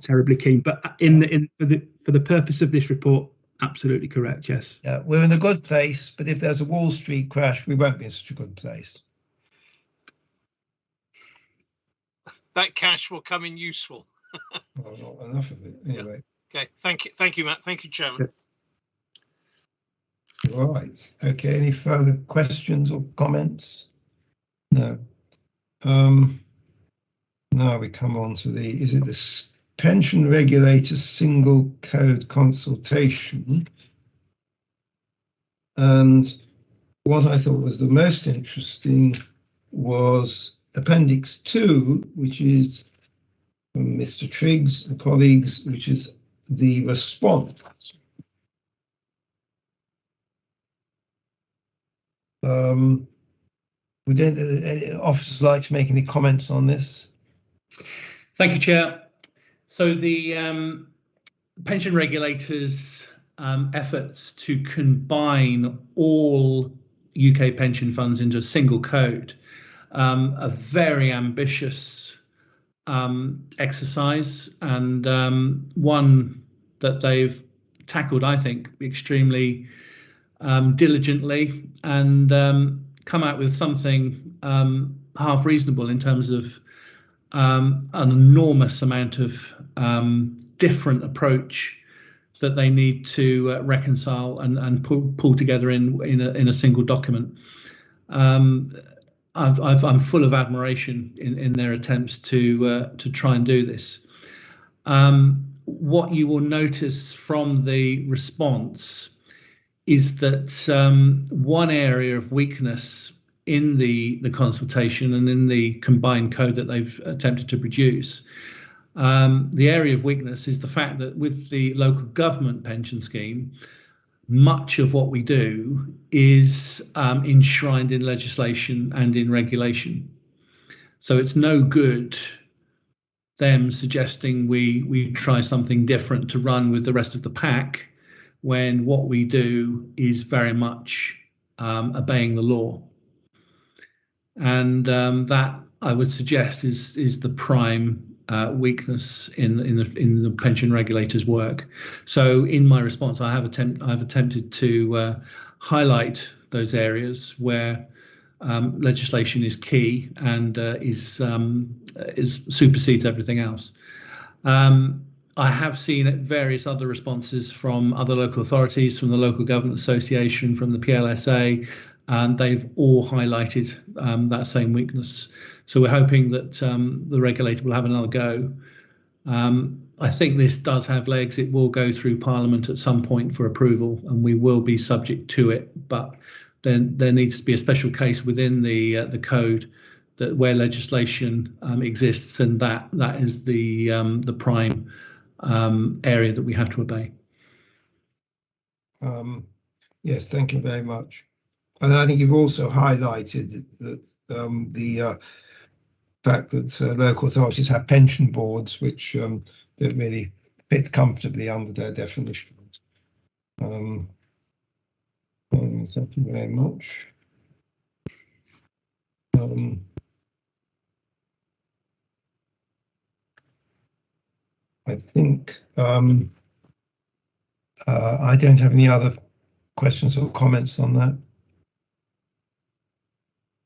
[SPEAKER 2] terribly keen. But for the purpose of this report, absolutely correct. Yes.
[SPEAKER 1] Yeah, we're in a good place, but if there's a Wall Street crash, we won't be in such a good place.
[SPEAKER 6] That cash will come in useful.
[SPEAKER 1] Well, not enough of it anyway.
[SPEAKER 6] Yeah. Okay, thank you, Matt. Thank you, Chairman.
[SPEAKER 1] Right. Okay. Any further questions or comments? No. Now we come on to the pension regulator single code consultation. And what I thought was the most interesting was Appendix 2, which is from Mr. Triggs and colleagues, which is the response. Would any officers like to make any comments on this?
[SPEAKER 7] Thank you, Chair. So the pension regulators' efforts to combine all UK pension funds into a single code, a very ambitious exercise, and one that they've tackled, I think, extremely diligently, and come out with something half reasonable in terms of an enormous amount of different approach that they need to reconcile and pull together in a single document. I'm full of admiration in their attempts to try and do this. What you will notice from the response is that one area of weakness in the consultation and in the combined code that they've attempted to produce, the area of weakness is the fact that with the local government pension scheme, much of what we do is enshrined in legislation and in regulation. So it's no good them suggesting we try something different to run with the rest of the pack, when what we do is very much obeying the law. And that, I would suggest is the prime weakness in the pension regulator's work. So in my response, I've attempted to highlight those areas where legislation is key and supersedes everything else. I have seen various other responses from other local authorities, from the Local Government Association, from the PLSA, and they've all highlighted that same weakness. So we're hoping that the regulator will have another go. I think this does have legs. It will go through Parliament at some point for approval, and we will be subject to it. But then there needs to be a special case within the code that where legislation exists, and that is the prime area that we have to obey.
[SPEAKER 1] Yes, thank you very much. And I think you've also highlighted that the fact that local authorities have pension boards which don't really fit comfortably under their definitions. Thank you very much. I think I don't have any other questions or comments on that.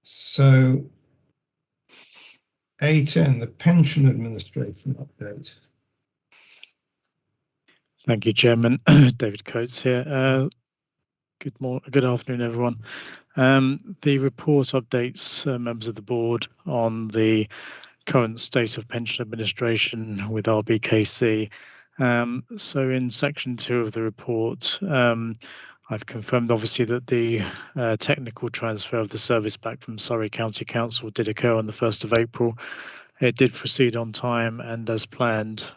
[SPEAKER 1] So A10, the pension administration update.
[SPEAKER 9] Thank you, Chairman. David Coates here. Good afternoon, everyone. The report updates members of the board on the current state of pension administration with RBKC. So in section 2 of the report, I've confirmed obviously that the technical transfer of the service back from Surrey County Council did occur on the 1st of April. It did proceed on time and as planned.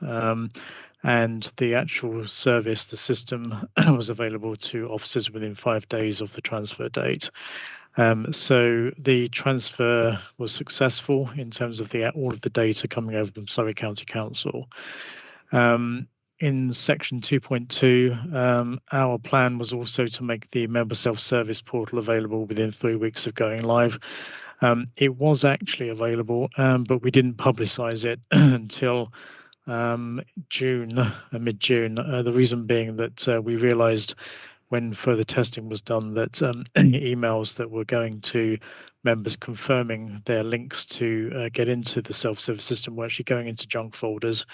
[SPEAKER 9] And the actual service, the system, was available to officers within 5 days of the transfer date. So the transfer was successful in terms of all of the data coming over from Surrey County Council. In section 2.2, our plan was also to make the member self-service portal available within 3 weeks of going live. It was actually available, but we didn't publicise it until mid-June. The reason being that we realised when further testing was done that emails that were going to members confirming their links to get into the self-service system were actually going into junk folders.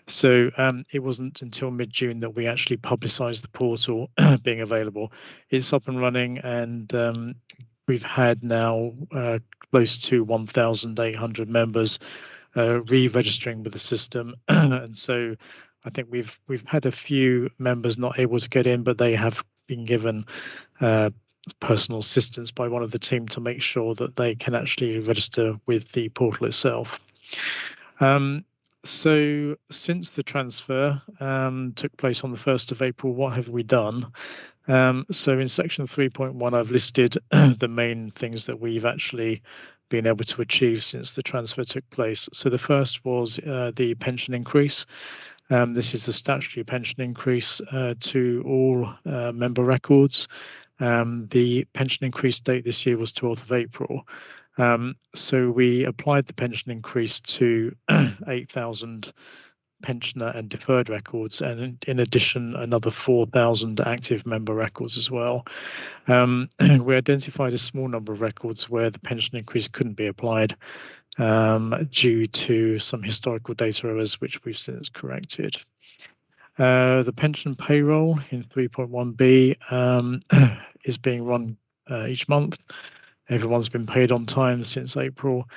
[SPEAKER 9] So it wasn't until mid-June that we actually publicised the portal being available. It's up and running, and we've had now close to 1,800 members re-registering with the system, and so I think we've had a few members not able to get in, but they have been given personal assistance by one of the team to make sure that they can actually register with the portal itself. So since the transfer took place on the 1st of April, what have we done? So in section 3.1, I've listed the main things that we've actually been able to achieve since the transfer took place. So the first was the pension increase. This is the statutory pension increase to all member records. The pension increase date this year was 12th of April. So we applied the pension increase to 8,000 pensioner and deferred records, and in addition, another 4,000 active member records as well. We identified a small number of records where the pension increase couldn't be applied due to some historical data errors, which we've since corrected. The pension payroll in 3.1b is being run each month. Everyone's been paid on time since April.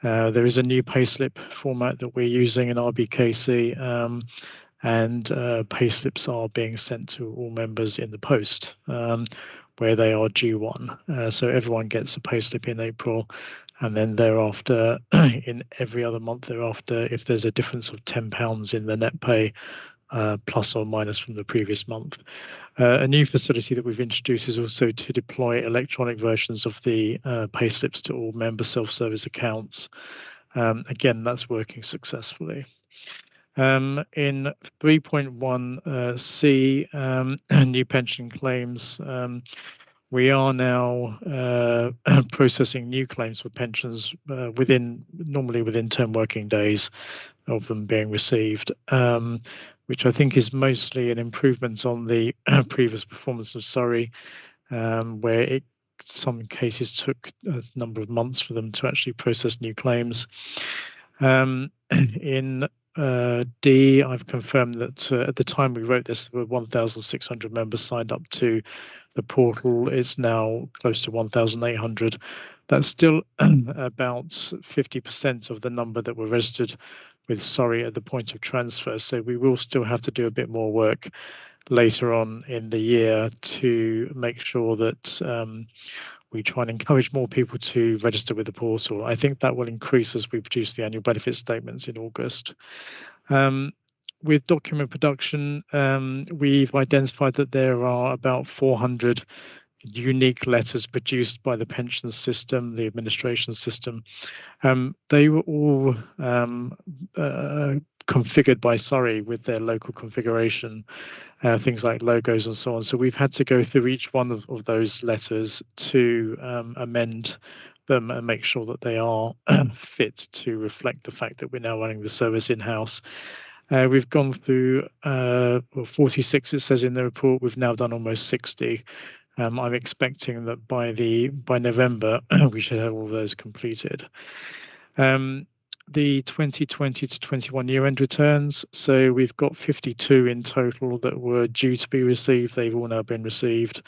[SPEAKER 9] There is a new payslip format that we're using in RBKC, and payslips are being sent to all members in the post where they are due one. So everyone gets a payslip in April, and then thereafter, in every other month thereafter, if there's a difference of £10 in the net pay, plus or minus from the previous month. A new facility that we've introduced is also to deploy electronic versions of the payslips to all member self-service accounts. Again, that's working successfully. In 3.1c, new pension claims, We are now processing new claims for pensions normally within 10 working days of them being received, which I think is mostly an improvement on the previous performance of Surrey, where some cases took a number of months for them to actually process new claims. In D, I've confirmed that at the time we wrote this, there were 1,600 members signed up to the portal. It's now close to 1,800. That's still about 50% of the number that were registered with Surrey at the point of transfer. So we will still have to do a bit more work later on in the year to make sure that we try and encourage more people to register with the portal. I think that will increase as we produce the annual benefit statements in August. With document production, we've identified that there are about 400 unique letters produced by the pension system, the administration system. They were all configured by Surrey with their local configuration, things like logos and so on. So we've had to go through each one of those letters to amend them and make sure that they are fit to reflect the fact that we're now running the service in-house. We've gone through 46, it says in the report. We've now done almost 60. I'm expecting that by November we should have all of those completed. The 2020 to 21 year-end returns. So we've got 52 in total that were due to be received. They've all now been received.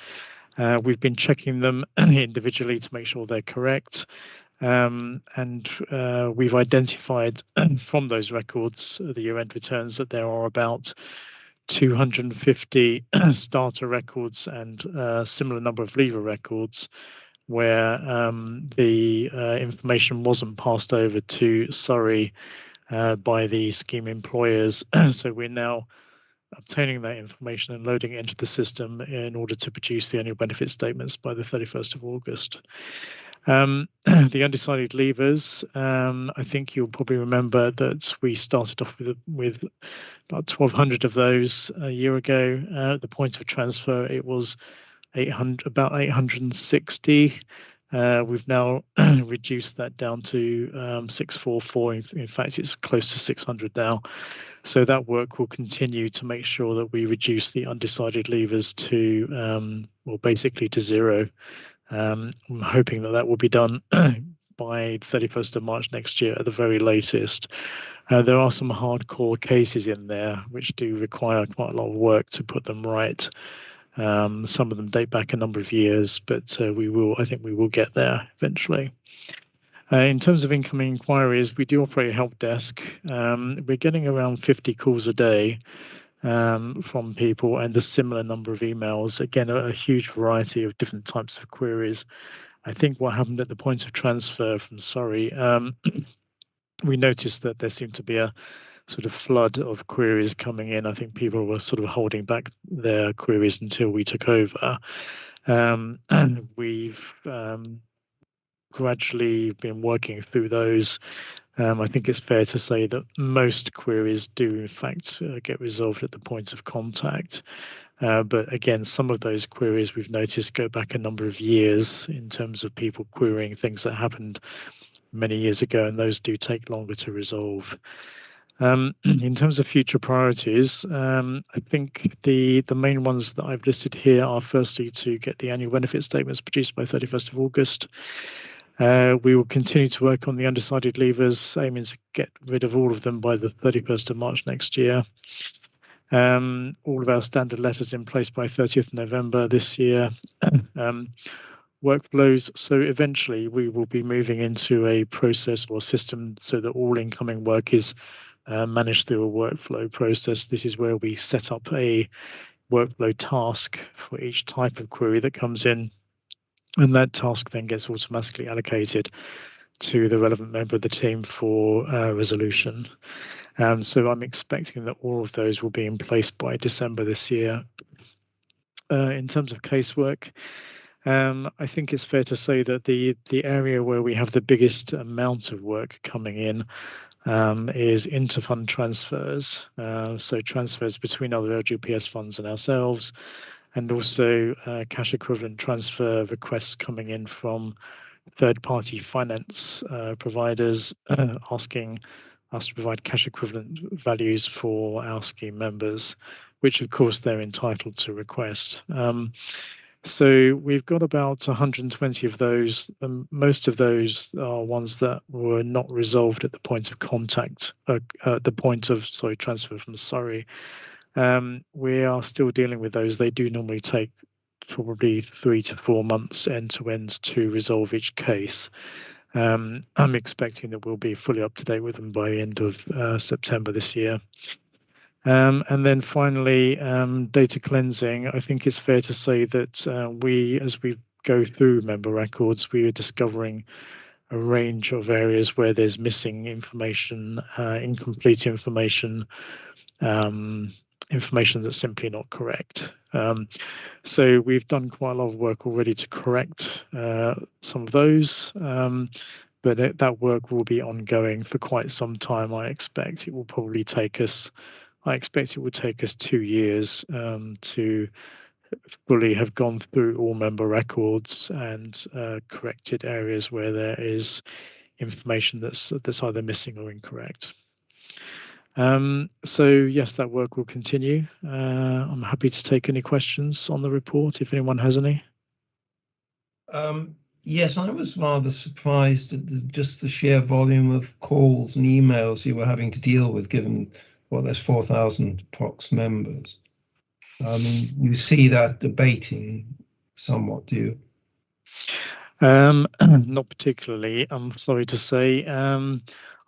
[SPEAKER 9] We've been checking them individually to make sure they're correct. And we've identified from those records, the year-end returns, that there are about 250 starter records and a similar number of leaver records where the information wasn't passed over to Surrey by the scheme employers. So we're now obtaining that information and loading it into the system in order to produce the annual benefit statements by the 31st of August. The undecided leavers, I think you'll probably remember that we started off with about 1,200 of those a year ago. At the point of transfer, it was about 860. We've now reduced that down to 644. In fact, it's close to 600 now. So that work will continue to make sure that we reduce the undecided leavers to, well, basically to zero. I'm hoping that will be done by 31st of March next year at the very latest. There are some hardcore cases in there which do require quite a lot of work to put them right. Some of them date back a number of years, but I think we will get there eventually. In terms of incoming inquiries, we do operate a help desk. We're getting around 50 calls a day from people and a similar number of emails. Again, a huge variety of different types of queries. I think what happened at the point of transfer from Surrey, we noticed that there seemed to be a sort of flood of queries coming in. I think people were sort of holding back their queries until we took over. And we've gradually been working through those. I think it's fair to say that most queries do, in fact, get resolved at the point of contact. But again, some of those queries we've noticed go back a number of years in terms of people querying things that happened many years ago, and those do take longer to resolve. In terms of future priorities, I think the main ones that I've listed here are firstly to get the annual benefit statements produced by 31st of August. We will continue to work on the undecided leavers, aiming to get rid of all of them by the 31st of March next year. All of our standard letters in place by 30th November this year. Workflows, so eventually we will be moving into a process or system so that all incoming work is managed through a workflow process. This is where we set up a workflow task for each type of query that comes in, and that task then gets automatically allocated to the relevant member of the team for resolution. So I'm expecting that all of those will be in place by December this year. In terms of casework, I think it's fair to say that the area where we have the biggest amount of work coming in is interfund transfers. So transfers between other LGPS funds and ourselves. and also cash equivalent transfer requests coming in from third-party finance providers asking us to provide cash equivalent values for our scheme members, which of course they're entitled to request. So we've got about 120 of those. Most of those are ones that were not resolved at the point of contact, at the point of, transfer from Surrey. We are still dealing with those. They do normally take probably 3 to 4 months end to end to resolve each case. I'm expecting that we'll be fully up to date with them by the end of September this year. And then finally, data cleansing. I think it's fair to say that as we go through member records, we are discovering a range of areas where there's missing information, incomplete information, information that's simply not correct. So we've done quite a lot of work already to correct some of those, but that work will be ongoing for quite some time. I expect it will probably take us 2 years to fully have gone through all member records and corrected areas where there is information that's either missing or incorrect. So yes, that work will continue. I'm happy to take any questions on the report if anyone has any.
[SPEAKER 1] Yes, I was rather surprised at just the sheer volume of calls and emails you were having to deal with, given there's 4,000 approx members. I mean, you see that debating somewhat, do you?
[SPEAKER 9] Not particularly, I'm sorry to say.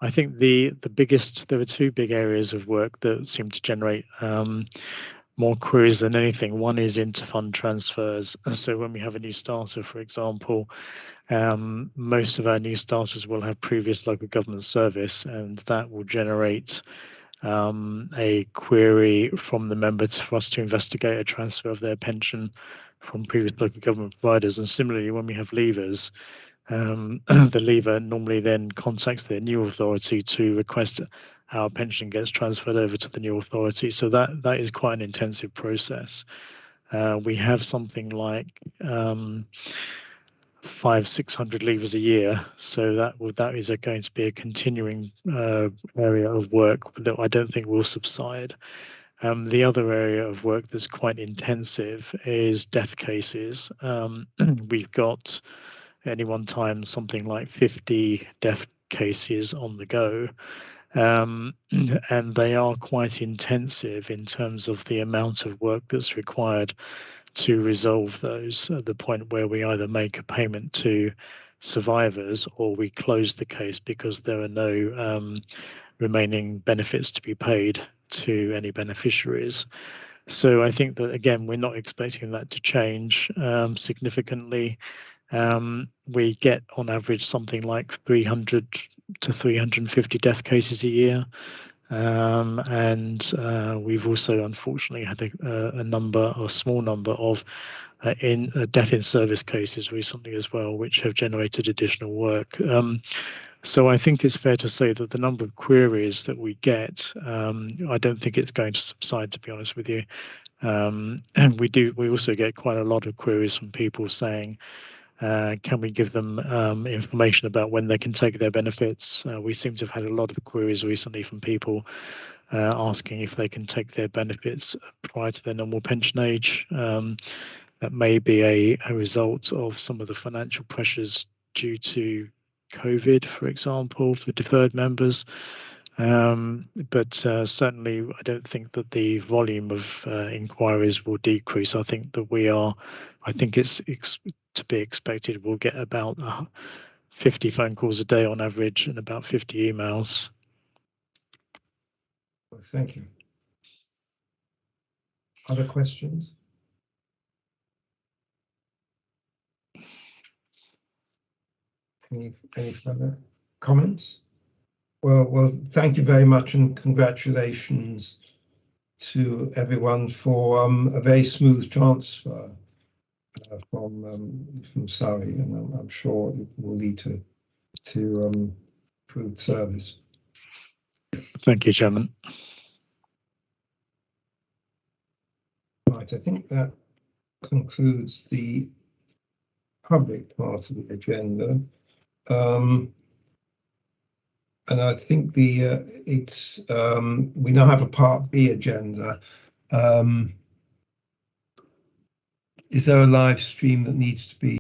[SPEAKER 9] I think there are 2 big areas of work that seem to generate more queries than anything. One is inter-fund transfers. So when we have a new starter, for example, most of our new starters will have previous local government service, and that will generate a query from the member for us to investigate a transfer of their pension from previous local government providers. And similarly, when we have leavers, the leaver normally then contacts their new authority to request our pension gets transferred over to the new authority. So that is quite an intensive process. We have something like 500-600 leavers a year, so that is going to be a continuing area of work that I don't think will subside. The other area of work that's quite intensive is death cases. We've got at any one time something like 50 death cases on the go, and they are quite intensive in terms of the amount of work that's required to resolve those, at the point where we either make a payment to survivors or we close the case because there are no remaining benefits to be paid to any beneficiaries. So I think that, again, we're not expecting that to change significantly. We get on average something like 300 to 350 death cases a year. And we've also unfortunately had a small number of death in service cases recently as well, which have generated additional work. So I think it's fair to say that the number of queries that we get, I don't think it's going to subside, to be honest with you. And we also get quite a lot of queries from people saying, can we give them information about when they can take their benefits? We seem to have had a lot of queries recently from people asking if they can take their benefits prior to their normal pension age. That may be a result of some of the financial pressures due to COVID, for example, for deferred members. But certainly I don't think that the volume of inquiries will decrease. I think it's to be expected we'll get about 50 phone calls a day on average and about 50 emails.
[SPEAKER 1] Well, thank you. Other questions? Any further comments? Well, thank you very much, and congratulations to everyone for a very smooth transfer from Surrey, and I'm sure it will lead to improved service.
[SPEAKER 9] Thank you, Chairman.
[SPEAKER 1] Right, I think that concludes the public part of the agenda. And I think we now have a Part B agenda. Is there a live stream that needs to be